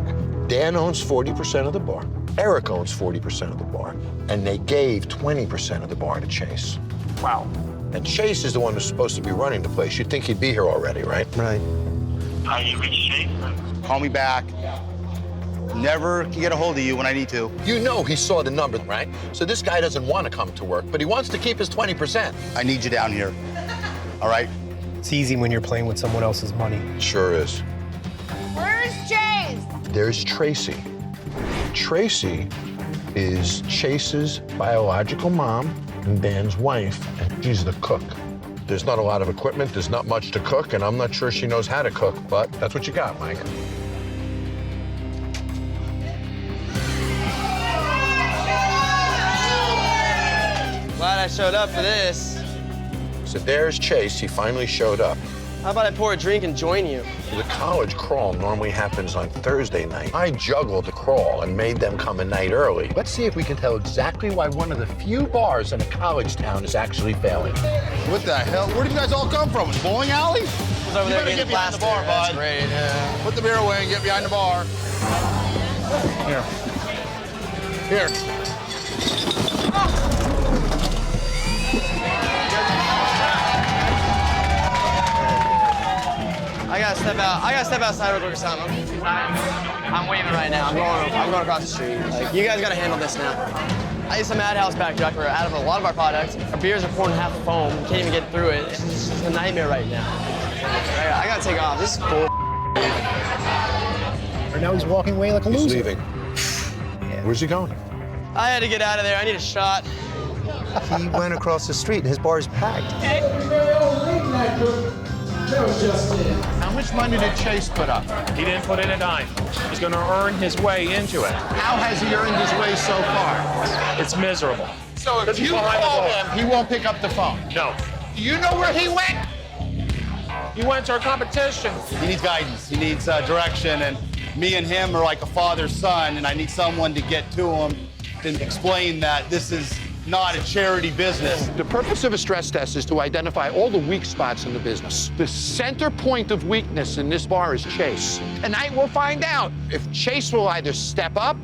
Dan owns 40% of the bar. Eric owns 40% of the bar. And they gave 20% of the bar to Chase. Wow. And Chase is the one who's supposed to be running the place. You'd think he'd be here already, right? Right. Call me back. Never can get a hold of you when I need to. You know he saw the number, right? So this guy doesn't want to come to work, but he wants to keep his 20%. I need you down here. All right? It's easy when you're playing with someone else's money. Sure is. Where's Chase? There's Tracy. Tracy is Chase's biological mom and Dan's wife, and she's the cook. There's not a lot of equipment, there's not much to cook, and I'm not sure she knows how to cook, but that's what you got, Mike. Glad I showed up for this. So there's Chase, he finally showed up. How about I pour a drink and join you? The college crawl normally happens on Thursday night. I juggled the crawl and made them come a night early. Let's see if we can tell exactly why one of the few bars in a college town is actually failing. What the hell? Where did you guys all come from? A bowling alley? Over there You better getting get behind the blasted. bar, That's bud. great, yeah. Put the beer away and get behind the bar. Here. I gotta step outside real quick or something. I'm waving right now. I'm going across the street. Like, you guys gotta handle this now. I use some Madhouse back Jack. We're out of a lot of our products. Our beers are pouring half foam. We can't even get through it. It's just a nightmare right now. I gotta take off. This is bull. And now he's walking away like a He's loser. leaving. Where's he going? I had to get out of there. I need a shot. He went across the street and his bar is packed. How much money did Chase put up? He didn't put in a dime. He's going to earn his way into it. How has he earned his way so far? It's miserable. So if you call him, he won't pick up the phone. No. Do you know where he went? He went to a competition. He needs guidance. He needs direction. And me and him are like a father-son, and I need someone to get to him to explain that this is not a charity business. The purpose of a stress test is to identify all the weak spots in the business. The center point of weakness in this bar is Chase. Tonight we'll find out if Chase will either step up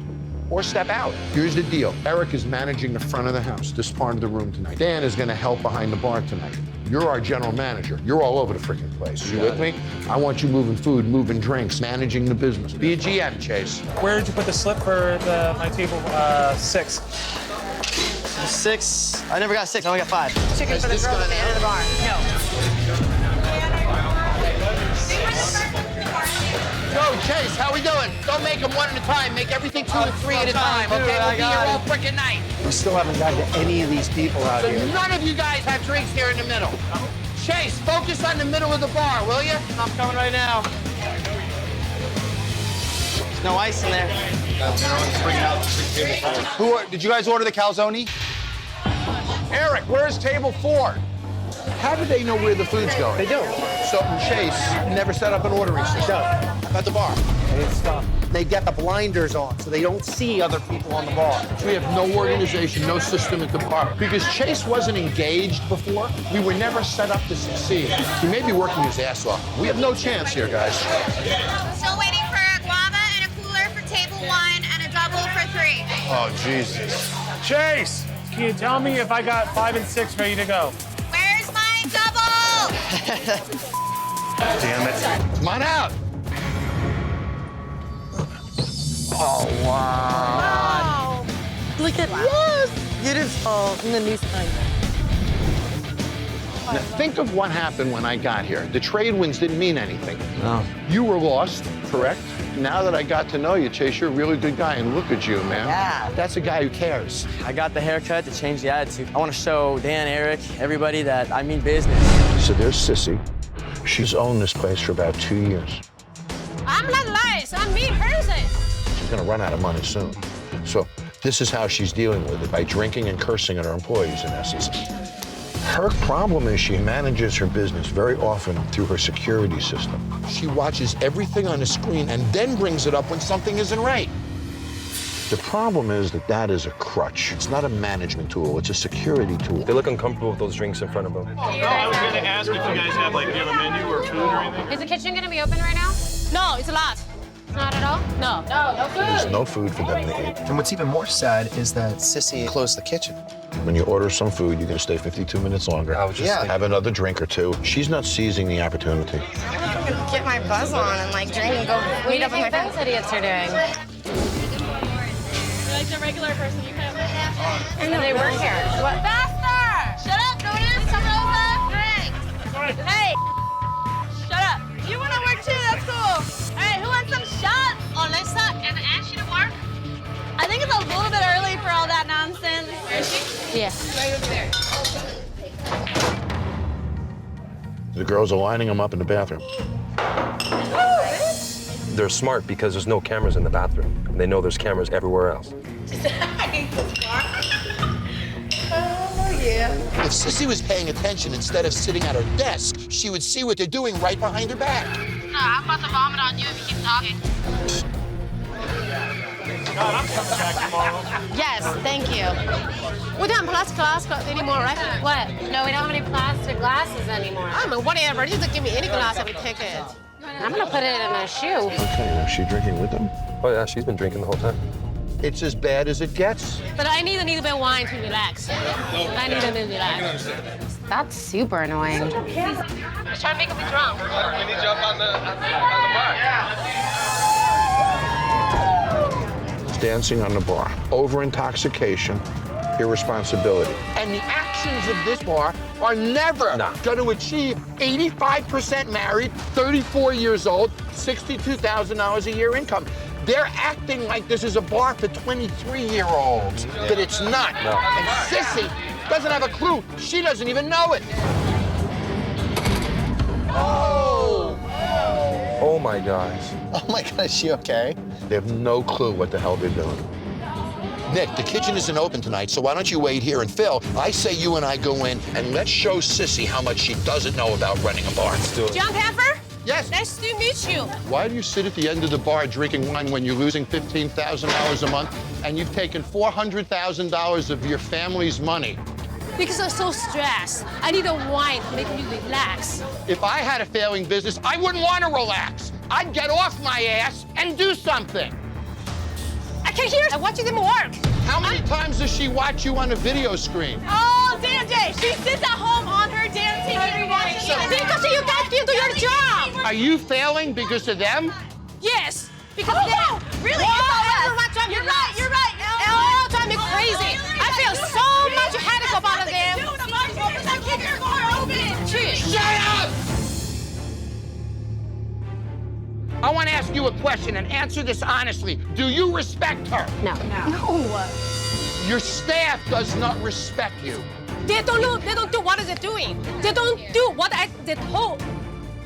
or step out. Here's the deal. Eric is managing the front of the house, this part of the room tonight. Dan is going to help behind the bar tonight. You're our general manager. You're all over the freaking place. You with me? I want you moving food, moving drinks, managing the business. Be a GM, Chase. Where did you put the slip for my table 6? 6. I never got 6. I only got 5. Chicken for the girl at the end of the bar. No. Go, Chase, how we doing? Don't make them one at a time. Make everything 2 and 3 at a time, okay? We'll be here all freaking night. We still haven't gotten to any of these people out So here. none of you guys have drinks here in the middle. Chase, focus on the middle of the bar, will you? I'm coming right now. There's no ice in there. Did you guys order the calzone? Eric, where's table 4? How do they know where the food's going? They do. So Chase never set up an ordering system at the bar. They get the blinders on so they don't see other people on the bar. We have no organization, no system at the bar. Because Chase wasn't engaged before, we were never set up to succeed. He may be working his ass off. We have no chance here, guys. Still waiting for a guava and a cooler for table 1 and a double for 3. Oh, Jesus. Chase, can you tell me if I got 5 and 6 ready to go? Where's my double? Damn it. Come on out. Oh, wow. Look at this. Beautiful. And the new sign. Now, think of what happened when I got here. The trade winds didn't mean anything. No. You were lost, correct? Now that I got to know you, Chase, you're a really good guy, and look at you, man. Yeah. That's a guy who cares. I got the haircut to change the attitude. I want to show Dan, Eric, everybody that I mean business. So there's Sissy. She's owned this place for about 2 years. I'm not nice. I'm mean person. She's gonna run out of money soon. So this is how she's dealing with it, by drinking and cursing at her employees, in essence. Her problem is she manages her business very often through her security system. She watches everything on the screen and then brings it up when something isn't right. The problem is that that is a crutch. It's not a management tool, it's a security tool. They look uncomfortable with those drinks in front of them. I was going to ask if you guys have, like, do you have a menu or food or anything? Is the kitchen going to be open right now? No, it's locked. Not at all? No. No food. There's no food for them to eat. And what's even more sad is that Sissy closed the kitchen. When you order some food, you're gonna stay 52 minutes longer. Have another drink or 2. She's not seizing the opportunity. Get my buzz on and like drink and go meet up with my friends. Idiots are doing. You're like the regular person you have. And they work here. What? Faster! Shut up, Notice. Come over. Drink. Hey! Shut up. You want to work too? That's cool. Hey, who wants some shots? Alyssa, and Ashley to work? I think it's a little bit early for all that nonsense. Where is she? Yeah. Right over there. The girls are lining them up in the bathroom. They're smart because there's no cameras in the bathroom. And they know there's cameras everywhere else. Oh, yeah. If Sissy was paying attention instead of sitting at her desk, she would see what they're doing right behind her back. No, I'm about to vomit on you if you keep talking. God, I'm coming back tomorrow. Yes, thank you. We don't have plastic glass anymore, right? What? No, we don't have any plastic glasses anymore. I mean, whatever. Just give me any glass and we take it. I'm gonna put it in a shoe. Okay, is she drinking with them? Oh yeah, she's been drinking the whole time. It's as bad as it gets. But I need a little bit of wine to relax. I need a little relax. That's super annoying. He's trying to make me drunk. We need you up on the bar. Dancing on the bar. Over-intoxication, irresponsibility. And the actions of this bar are never going to achieve 85% married, 34 years old, $62,000 a year income. They're acting like this is a bar for 23-year-olds, but it's not. No. And Sissy doesn't have a clue. She doesn't even know it. Oh! Oh my gosh. Oh my God, is she okay? They have no clue what the hell they're doing. Nick, the kitchen isn't open tonight, so why don't you wait here? And Phil, I say you and I go in and let's show Sissy how much she doesn't know about running a bar. Let's do it. Jon Taffer? Yes. Nice to meet you. Why do you sit at the end of the bar drinking wine when you're losing $15,000 a month and you've taken $400,000 of your family's money? Because I'm so stressed. I need a wine to make me relax. If I had a failing business, I wouldn't want to relax. I'd get off my ass and do something. I can hear her watching them work. How many times does she watch you on a video screen? Oh, DJ, she sits at home on her dancing everybody. Because you guys can do your job. Are you failing because of them? Yes. Because really? You're right. You're right. All time me crazy. I feel so much headache about them. Shut up! I want to ask you a question and answer this honestly. Do you respect her? No. Your staff does not respect you. They don't do what they're doing. They don't do what they told.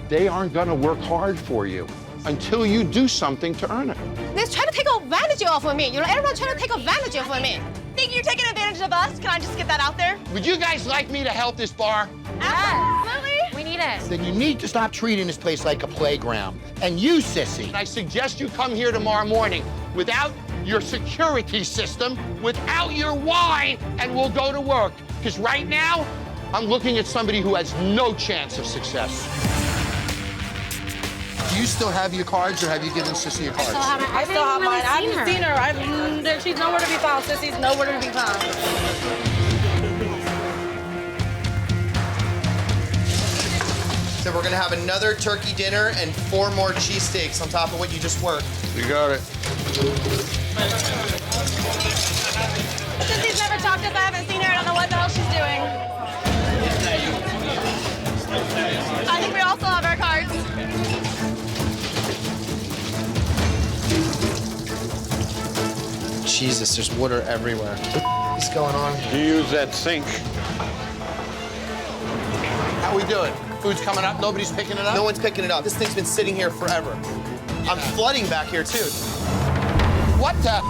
They aren't going to work hard for you until you do something to earn it. They're trying to take advantage of me. You know, everyone's trying to take advantage of me. Think you're taking advantage of us? Can I just get that out there? Would you guys like me to help this bar? Absolutely. We need it. Then you need to stop treating this place like a playground. And you, sissy, I suggest you come here tomorrow morning without your security system, without your wine, and we'll go to work. Because right now, I'm looking at somebody who has no chance of success. Do you still have your cards, or have you given Sissy your cards? I still have mine. I haven't seen her. She's nowhere to be found. Sissy's nowhere to be found. So we're gonna have another turkey dinner and 4 more cheesesteaks on top of what you just worked. You got it. Sissy's never talked to us. I haven't seen her. I don't know what the hell she's doing. I think we also have our cards. Jesus, there's water everywhere. What's going on? You use that sink. How we doing? Food's coming up, nobody's picking it up? No one's picking it up. This thing's been sitting here forever. I'm flooding back here, too. What the?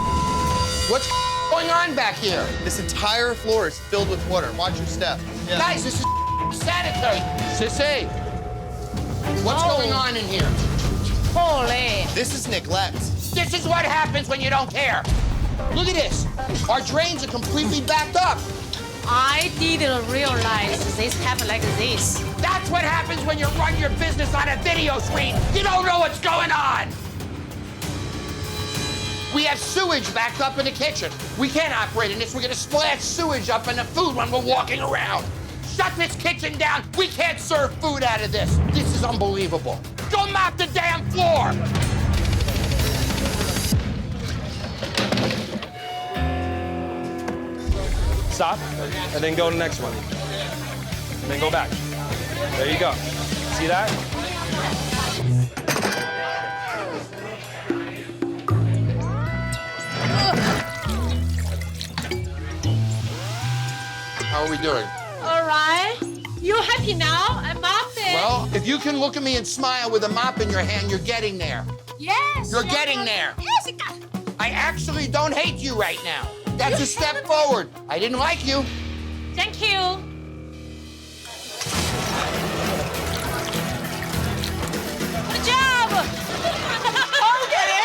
What's going on back here? This entire floor is filled with water. Watch your step. Yeah. Guys, this is sanitary. Sissy, what's going on in here? Holy. This is neglect. This is what happens when you don't care. Look at this. Our drains are completely backed up. I didn't realize this happened like this. That's what happens when you run your business on a video screen. You don't know what's going on. We have sewage backed up in the kitchen. We can't operate in this. We're gonna splash sewage up in the food when we're walking around. Shut this kitchen down. We can't serve food out of this. This is unbelievable. Go mop the damn floor. Stop, and then go to the next one. And then go back. There you go. See that? How are we doing? All right. You happy now? I'm mopping. Well, if you can look at me and smile with a mop in your hand, you're getting there. Yes. You're getting there. Yes, it got. I actually don't hate you right now. That's a step forward. I didn't like you. Thank you. Good job. Okay.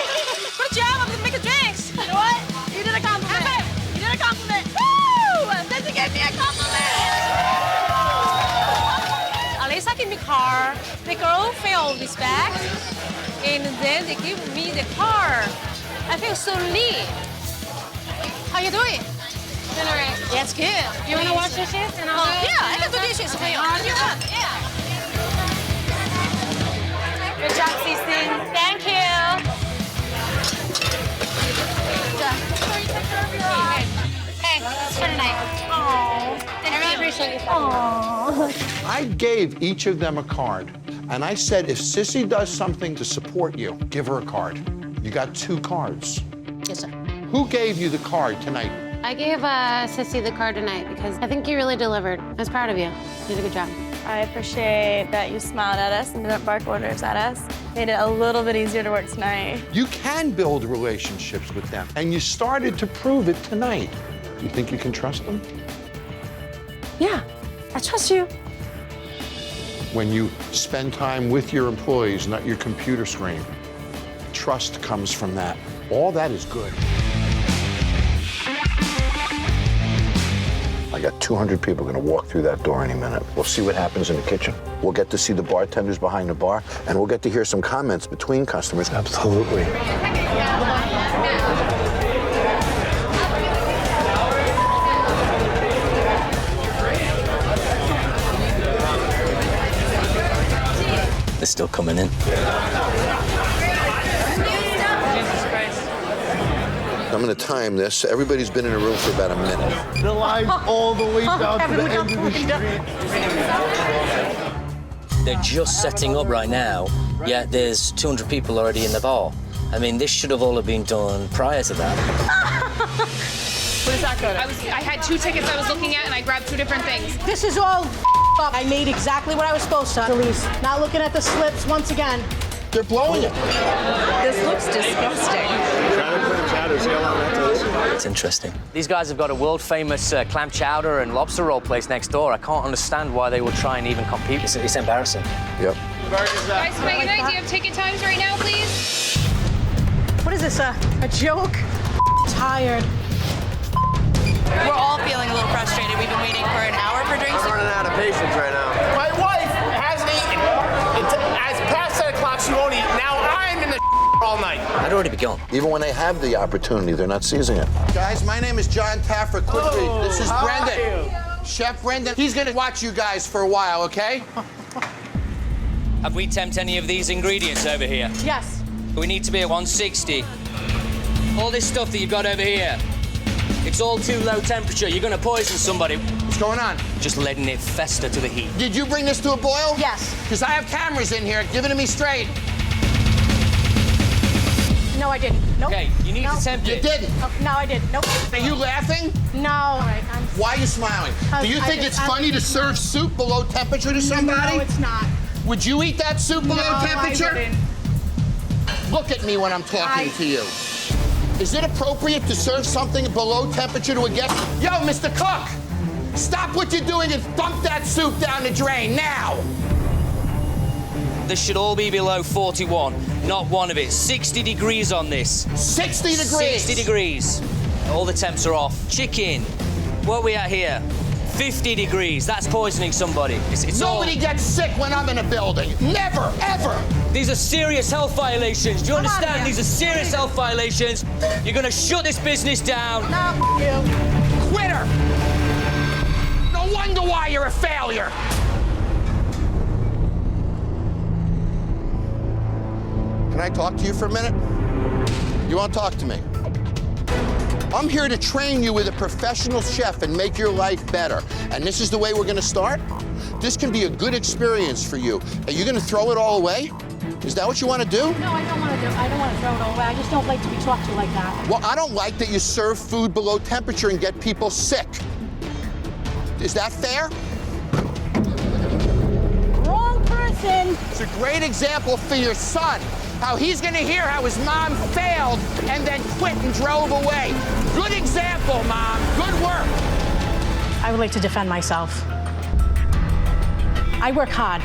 Good job. I'm gonna make a drinks. You know what? You did a compliment. You did a compliment. Woo! Sissy gave me a compliment. Alisa gave me car. The girl filled this bag, and then they give me the car. I feel so neat. How you doing? Doing all right. That's good. You want to wash dishes? And I'll yeah, I can do dishes for you. On your own. Yeah. Good job, Cece. Thank you. Hey, it's for tonight. Oh, I really appreciate you. Oh. I gave each of them a card, and I said, if Sissy does something to support you, give her a card. You got 2 cards. Yes, sir. Who gave you the card tonight? I gave Sissy the card tonight because I think you really delivered. I was proud of you. You did a good job. I appreciate that you smiled at us and didn't bark orders at us. Made it a little bit easier to work tonight. You can build relationships with them, and you started to prove it tonight. Do you think you can trust them? Yeah, I trust you. When you spend time with your employees, not your computer screen, trust comes from that. All that is good. I got 200 people going to walk through that door any minute. We'll see what happens in the kitchen. We'll get to see the bartenders behind the bar, and we'll get to hear some comments between customers. Absolutely. They're still coming in. Jesus Christ. I'm going to time this. Everybody's been in a room for about a minute. The line's all the way down to the end of the street. They're just setting up right now, yet there's 200 people already in the bar. I mean, this should have all been done prior to that. What does that go to? I had 2 tickets I was looking at, and I grabbed 2 different things. This is all up. I made exactly what I was supposed to, Elise. Not looking at the slips once again. They're blowing it. This looks disgusting. It's interesting. These guys have got a world-famous clam chowder and lobster roll place next door. I can't understand why they would try and even compete. It's embarrassing. Yep. Guys, can I get an idea of ticket times right now, please? What is this, a joke? Tired. We're all feeling a little frustrated. We've been waiting for an hour for drinks. I'm running out of patience right now. My wife hasn't eaten. It's past 10 o'clock, she won't eat. Now I'm in the all night. I'd already be gone. Even when they have the opportunity, they're not seizing it. Guys, my name is Jon Taffer. Quickly, this is Brendan. Chef Brendan. He's gonna watch you guys for a while, okay? Have we tempted any of these ingredients over here? Yes. We need to be at 160. All this stuff that you've got over here, it's all too low temperature. You're gonna poison somebody. What's going on? Just letting it fester to the heat. Did you bring this to a boil? Yes. Because I have cameras in here. Give it to me straight. No, I didn't. Nope. Okay, you need to tempt You it. didn't. Oh, no, I didn't. Nope. Are you laughing? No. All right, Why are you smiling? Do you think it's funny to serve soup below temperature to somebody? No, it's not. Would you eat that soup below temperature? I wouldn't. Look at me when I'm talking to you. Is it appropriate to serve something below temperature to a guest? Yo, Mr. Cook, stop what you're doing and dump that soup down the drain now. This should all be below 41, not one of it. 60 degrees on this. 60 degrees? 60 degrees. All the temps are off. Chicken, what are we at here? 50 degrees, that's poisoning somebody. It's Nobody gets sick when I'm in a building. Never, ever. These are serious health violations. Do you Come on, understand? man. These are serious health violations. You're gonna shut this business down. No, you. Quitter. No wonder why you're a failure. Can I talk to you for a minute? You won't talk to me. I'm here to train you with a professional chef and make your life better. And this is the way we're gonna start? This can be a good experience for you. Are you gonna throw it all away? Is that what you wanna do? No, I don't want to do. I don't want to throw it all away. I just don't like to be talked to like that. Well, I don't like that you serve food below temperature and get people sick. Is that fair? Wrong person. It's a great example for your son. How he's gonna hear how his mom failed and then quit and drove away. Good example, Mom. Good work. I would like to defend myself. I work hard.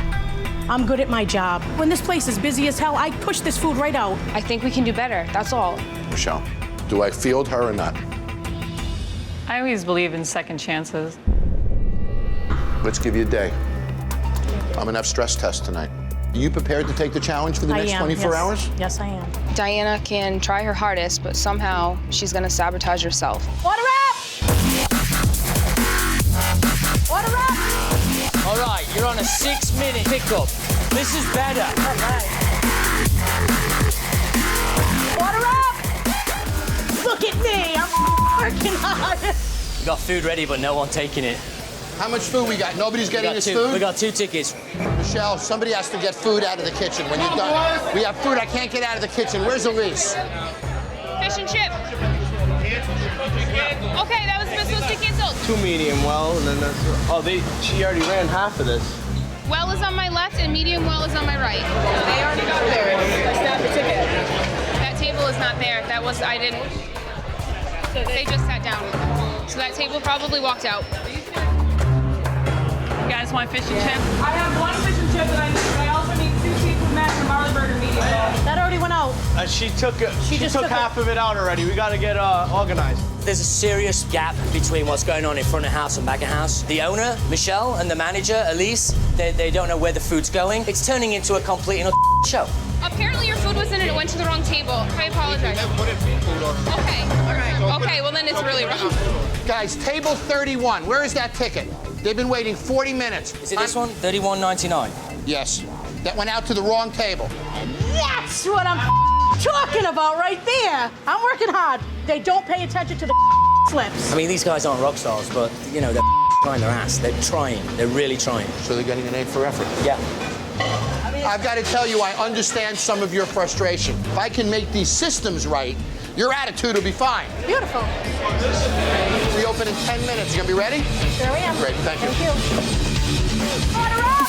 I'm good at my job. When this place is busy as hell, I push this food right out. I think we can do better, that's all. Michelle, do I field her or not? I always believe in second chances. Let's give you a day. I'm gonna have stress tests tonight. Are you prepared to take the challenge for the next 24 hours? Yes, I am. Diana can try her hardest, but somehow she's gonna sabotage herself. Order up! Order up! All right, you're on a 6-minute pickup. This is better. All right. Order up! Look at me, I'm working hard. We got food ready, but no one taking it. How much food we got? Nobody's getting this We food? got 2 tickets. Michelle, somebody has to get food out of the kitchen. When you're done, we have food I can't get out of the kitchen. Where's Elise? Fish and chip. Okay, that was supposed to be canceled. 2 medium well, and then that's. Oh, she already ran half of this. Well is on my left and medium well is on my right. They already got there. I stabbed the ticket. That table is not there. I didn't. So they just sat down. So that table probably walked out. You guys want fish and chips? I have 1 fish and chip, and I also need 2 seafood mash and barley burger medium. That already went out. She took half of it out already. We got to get organized. There's a serious gap between what's going on in front of house and back of house. The owner, Michelle, and the manager, Elise, they don't know where the food's going. It's turning into a complete and utter show. Apparently your food was in it. It went to the wrong table. I apologize. Okay. All right. Okay, well then it's really wrong. Guys, table 31. Where is that ticket? They've been waiting 40 minutes. Is it this one? $31.99. Yes. That went out to the wrong table. That's what I'm talking about right there. I'm working hard. They don't pay attention to the slips. I mean, these guys aren't rock stars, but, you know, they're trying their ass. They're trying. They're really trying. So they're getting an A for effort. Yeah. I've got to tell you, I understand some of your frustration. If I can make these systems right, your attitude will be fine. Beautiful. We open in 10 minutes. You gonna be ready? Sure we am. Great, thank you. Order up!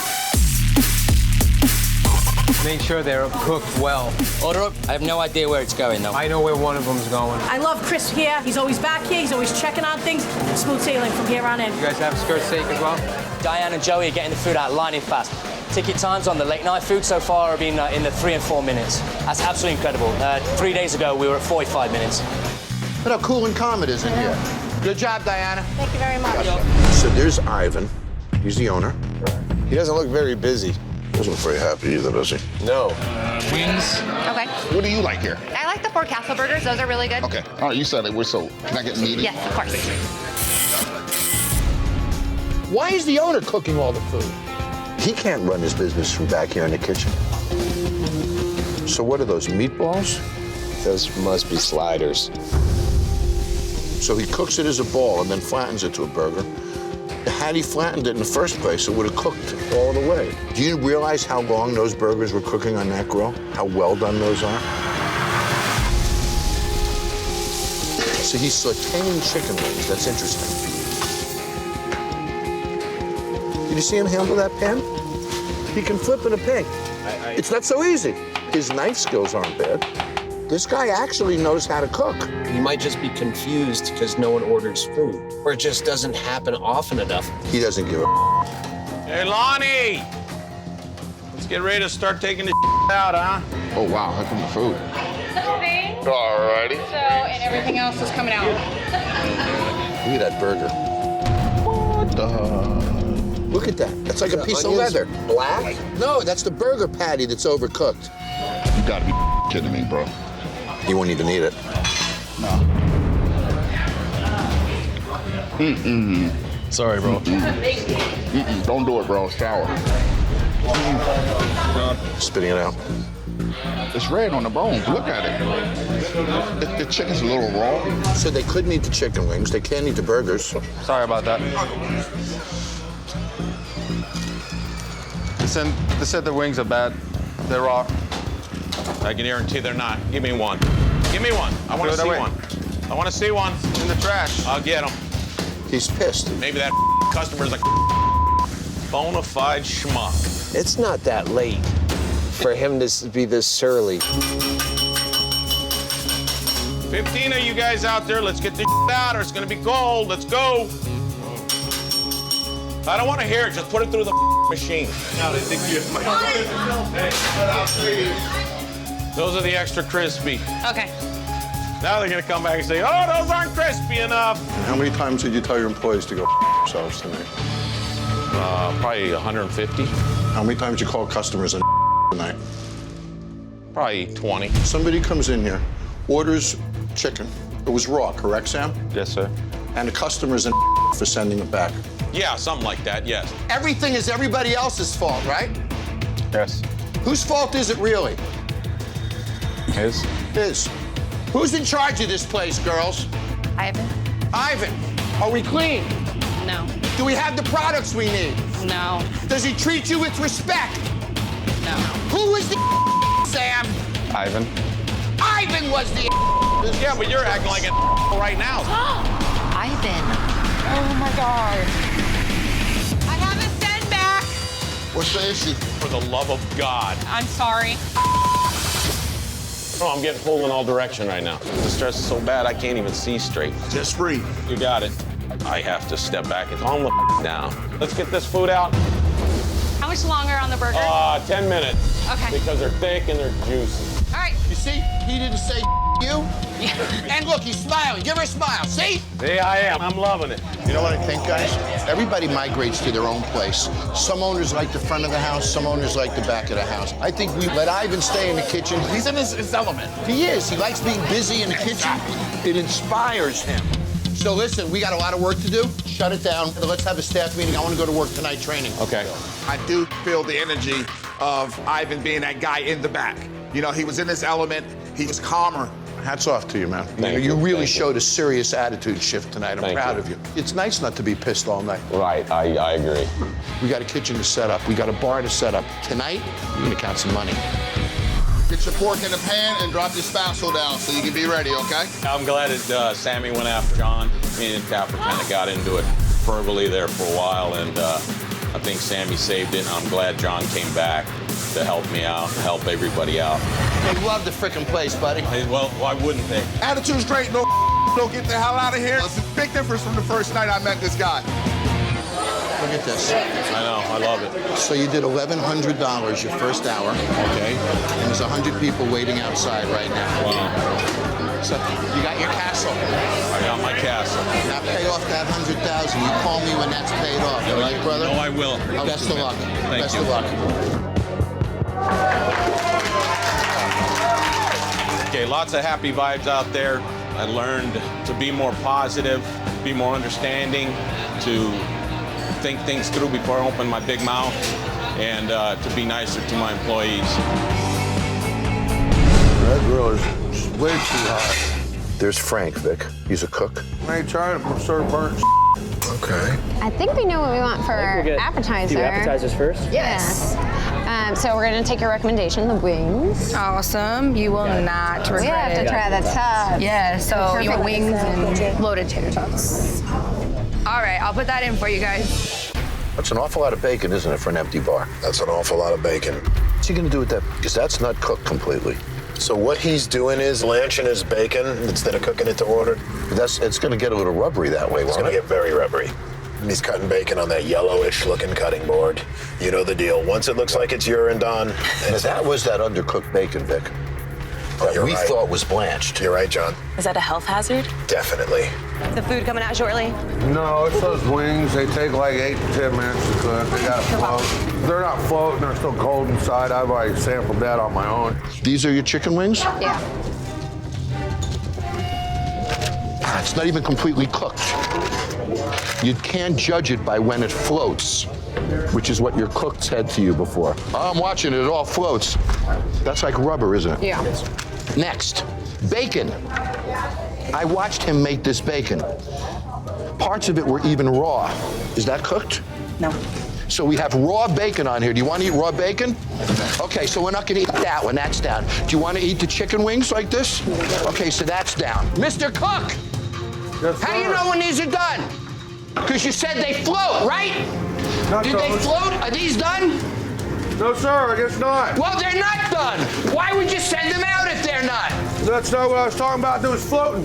Make sure they're cooked well. Order up. I have no idea where it's going, though. I know where one of them's going. I love Chris here. He's always back here. He's always checking on things. Smooth sailing from here on in. You guys have skirt steak as well? Diane and Joey are getting the food out lightning fast. Ticket times on the late night food so far have been in the 3 and 4 minutes. That's absolutely incredible. 3 days ago, we were at 45 minutes. Look how cool and calm it is in here. Good job, Diana. Thank you very much. So there's Ivan. He's the owner. He doesn't look very busy. Doesn't look very happy either, does he? No. Wings. Okay. What do you like here? I like the 4 Castle burgers. Those are really good. Okay. All right, you said it was so. Can I get meaty? Yes, of course. Why is the owner cooking all the food? He can't run his business from back here in the kitchen. So what are those, meatballs? Those must be sliders. So he cooks it as a ball and then flattens it to a burger. Had he flattened it in the first place, it would have cooked all the way. Do you realize how long those burgers were cooking on that grill? How well done those are? So he's sauteing chicken wings. That's interesting. Did you see him handle that pan? He can flip in a pig. It's not so easy. His knife skills aren't bad. This guy actually knows how to cook. You might just be confused because no one orders food, or it just doesn't happen often enough. He doesn't give a. Hey, Lonnie! Let's get ready to start taking the out, huh? Oh, wow. How come the food? All righty. So, and everything else is coming out. Look at that burger. What the? Look at that. That's like a piece of leather. Black? No, that's the burger patty that's overcooked. You gotta be kidding me, bro. He won't even eat it. No. Mm-mm. Sorry, bro. Mm-mm. Don't do it, bro. It's sour. Spitting it out. It's red on the bones. Look at it. The chicken's a little raw. So they couldn't eat the chicken wings. They can't eat the burgers. Sorry about that. They said the wings are bad. They're raw. I can guarantee they're not. Give me one. Give me one. I want to Throw it see away. one. I want to see one. In the trash. I'll get them. He's pissed. Maybe that customer's a bona fide schmuck. It's not that late for him to be this surly. 15 of you guys out there, let's get this out or it's going to be cold. Let's go. I don't want to hear it. Just put it through the machine. Now they think you have Those are the extra crispy. Okay. Now they're going to come back and say, oh, those aren't crispy enough. And how many times did you tell your employees to go themselves tonight? Probably 150. How many times did you call customers tonight? Probably 20. Somebody comes in here, orders chicken. It was raw, correct, Sam? Yes, sir. And the customer's in for sending it back. Yeah, something like that, yes. Everything is everybody else's fault, right? Yes. Whose fault is it really? His. His. Who's in charge of this place, girls? Ivan? Ivan. Are we clean? No. Do we have the products we need? No. Does he treat you with respect? No. Who was the Sam? Ivan. Ivan was the Yeah, but you're acting like it right now. Ivan. Oh my God. I have a send back. What's the issue? For the love of God. I'm sorry. Oh, I'm getting pulled in all direction right now. The stress is so bad I can't even see straight. Just breathe. You got it. I have to step back and calm the down. Let's get this food out. How much longer on the burger? 10 minutes. Okay. Because they're thick and they're juicy. All right. You see, he didn't say you. And look, he's smiling. Give her a smile. See? See, I am. I'm loving it. You know what I think, guys? Everybody migrates to their own place. Some owners like the front of the house, some owners like the back of the house. I think we let Ivan stay in the kitchen. He's in his element. He is. He likes being busy in the kitchen. It inspires him. So listen, we got a lot of work to do. Shut it down. Let's have a staff meeting. I want to go to work tonight training. Okay. I do feel the energy of Ivan being that guy in the back. You know, he was in his element. He was calmer. Hats off to you, man. Thank You you. really Thank showed a serious attitude shift tonight. I'm Thank proud you. of you. It's nice not to be pissed all night. Right, I agree. We got a kitchen to set up. We got a bar to set up. Tonight, you're gonna count some money. Get your pork in the pan and drop your spatula down so you can be ready, okay? I'm glad that Sammy went after Jon. Me and Taffer kind of got into it verbally there for a while, and I think Sammy saved it. And I'm glad Jon came back to help me out, help everybody out. They love the frickin' place, buddy. Hey, well, why wouldn't they? Attitude's great, no don't get the hell out of here. It's a big difference from the first night I met this guy. Look at this. I know, I love it. So you did $1,100 your first hour, okay? And there's 100 people waiting outside right now. Wow. So you got your castle. I got my castle. Now pay off that $100,000. You call me when that's paid off, all right, brother? No, I will. Best of luck. Thank Best you. of luck. Okay, lots of happy vibes out there. I learned to be more positive, be more understanding, to think things through before I open my big mouth, and to be nicer to my employees. That grill is just way too hot. There's Frank, Vic. He's a cook. I ain't trying to serve burnt. Okay. I think we know what we want for our appetizer. Do appetizers first? Yes. So we're gonna take your recommendation, the wings. Awesome. You will not regret it. We have to try the top. Yeah, so you want wings and loaded tater tots. All right, I'll put that in for you guys. That's an awful lot of bacon, isn't it, for an empty bar? That's an awful lot of bacon. What's he gonna do with that? Because that's not cooked completely. So what he's doing is blanching his bacon instead of cooking it to order. It's gonna get a little rubbery that way, It's won't gonna it? get very rubbery. And he's cutting bacon on that yellowish looking cutting board. You know the deal. Once it looks like it's urine done. Now that was that undercooked bacon, Vic. That we thought was blanched. You're right, Jon. Is that a health hazard? Definitely. The food coming out shortly? No, it's those wings. They take like 8 to 10 minutes to cook. They gotta float. They're not floating. They're still cold inside. I've already sampled that on my own. These are your chicken wings? Yeah. It's not even completely cooked. You can't judge it by when it floats, which is what your cook said to you before. I'm watching it, it all floats. That's like rubber, isn't it? Yeah. Next, bacon. I watched him make this bacon. Parts of it were even raw. Is that cooked? No. So we have raw bacon on here. Do you want to eat raw bacon? Okay, so we're not going to eat that one. That's down. Do you want to eat the chicken wings like this? Okay, so that's down. Mr. Cook! How do you know when these are done? Because you said they float, right? Did they float? Are these done? No, sir, I guess not. Well, they're not done. Why would you send them out if they're not? That's not what I was talking about. That was floating.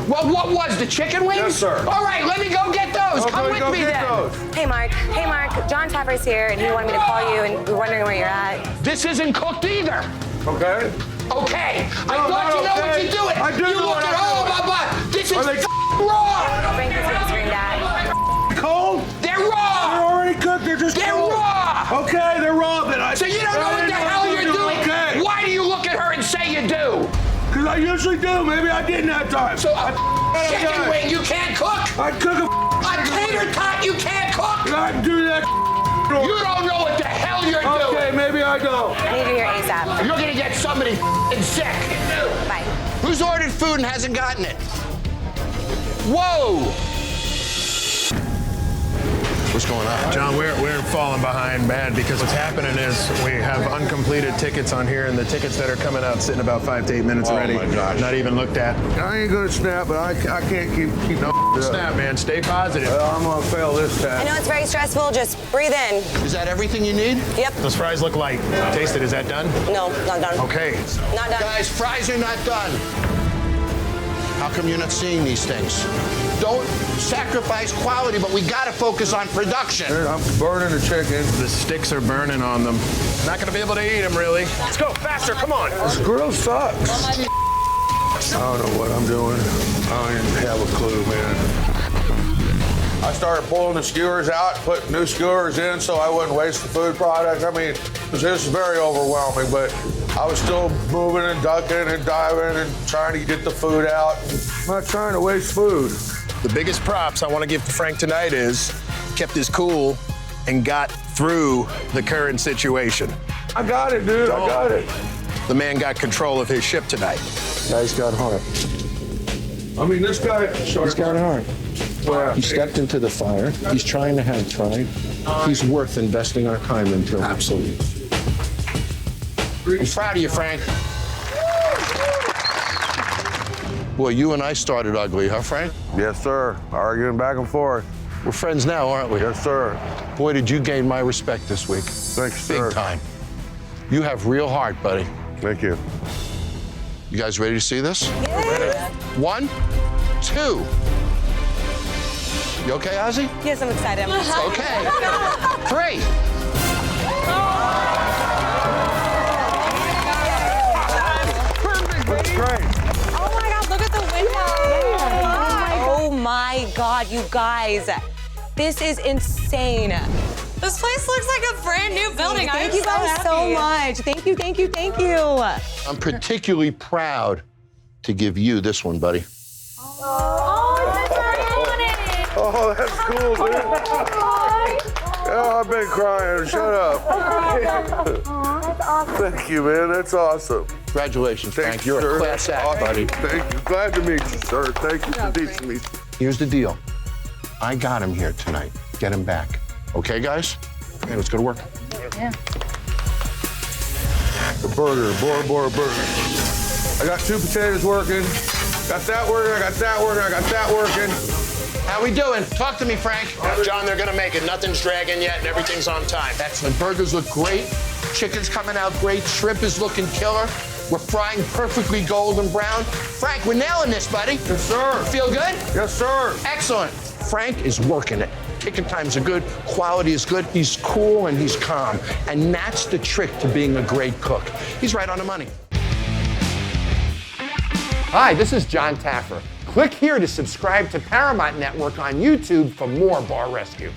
Well, what was the chicken wings? Yes, sir. All right, let me go get those. Okay, Come with go me get then. those. Hey, Mark. Hey, Mark. Jon Taffer's here, and he wanted me to call you, and we're wondering where you're at. This isn't cooked either. Okay. Okay. I No, thought you not know what okay. you're doing. I do you know look what at I'm all doing. my butt. This is Are they raw. Frank is with screamed at. Cold? They're raw. They're already cooked. They're just They're cold. raw. Okay, they're raw, but I... So you don't know I what the didn't hell know you're doing. Okay. Why do you look at her and say you do? Because I usually do. Maybe I didn't have time. So a chicken wing you can't cook? I cook A tater tot you can't cook? I can do that. You don't know what the hell you're doing. Okay, maybe I don't. I need you here ASAP. You're gonna get somebody sick. Bye. Who's ordered food and hasn't gotten it? Whoa! What's going on? John, we're falling behind bad because what's happening is we have uncompleted tickets on here, and the tickets that are coming out sitting about 5 to 8 minutes already. my gosh. Not even looked at. I ain't gonna snap, but I can't keep no Snap, man. Stay positive. Well, I'm gonna fail this I time. know it's very stressful. Just breathe in. Is that everything you need? Yep. Those fries look light. Taste it. Is that done? No, not done. Okay. Not done. Guys, fries are not done. How come you're not seeing these things? Don't sacrifice quality, but we gotta focus on production. I'm burning the chicken. The sticks are burning on them. Not gonna be able to eat them, really. Let's go faster. Come on. This grill sucks. I don't know what I'm doing. I don't even have a clue, man. I started pulling the skewers out, putting new skewers in so I wouldn't waste the food product. I mean, this is very overwhelming, but I was still moving and ducking and diving and trying to get the food out. I'm not trying to waste food. The biggest props I want to give to Frank tonight is kept his cool and got through the current situation. I got it, dude. I got it. The man got control of his ship tonight. Guy's got heart. I mean, this guy. He's got heart. Well, He stepped into the fire. He's trying to have pride. He's worth investing our time into. Absolutely. I'm proud of you, Frank. Boy, you and I started ugly, huh, Frank? Yes, sir. Arguing back and forth. We're friends now, aren't we? Yes, sir. Boy, did you gain my respect this week. Thanks, sir. Big time. You have real heart, buddy. Thank you. You guys ready to see this? Yes. 1, 2. You okay, Ozzy? Yes, I'm excited. Okay. 3. Looks great. Oh my God, look at the window. Oh my God, you guys. This is insane. This place looks like a brand new building. Thank you guys so much. Thank you, thank you, thank you. I'm particularly proud to give you this one, buddy. Oh, that's cool, dude. Oh, I've been crying. Shut up. Thank you, man. That's awesome. Congratulations, Frank. Thank you, You're sir. a class act, buddy. Thank you. Glad to meet you, sir. Thank you for teaching me. Here's the deal. I got him here tonight. Get him back. Okay, guys? Okay, let's go to work. Yeah. The burger, Bora Bora burger. I got 2 potatoes working. Got that working, I got that working, I got that working. How we doing? Talk to me, Frank. John, they're gonna make it. Nothing's dragging yet, and everything's on time. Excellent. Burgers look great. Chicken's coming out great. Shrimp is looking killer. We're frying perfectly golden brown. Frank, we're nailing this, buddy. Yes, sir. Feel good? Yes, sir. Excellent. Frank is working it. Ticket times are good. Quality is good. He's cool and he's calm. And that's the trick to being a great cook. He's right on the money. Hi, this is Jon Taffer. Click here to subscribe to Paramount Network on YouTube for more Bar Rescue.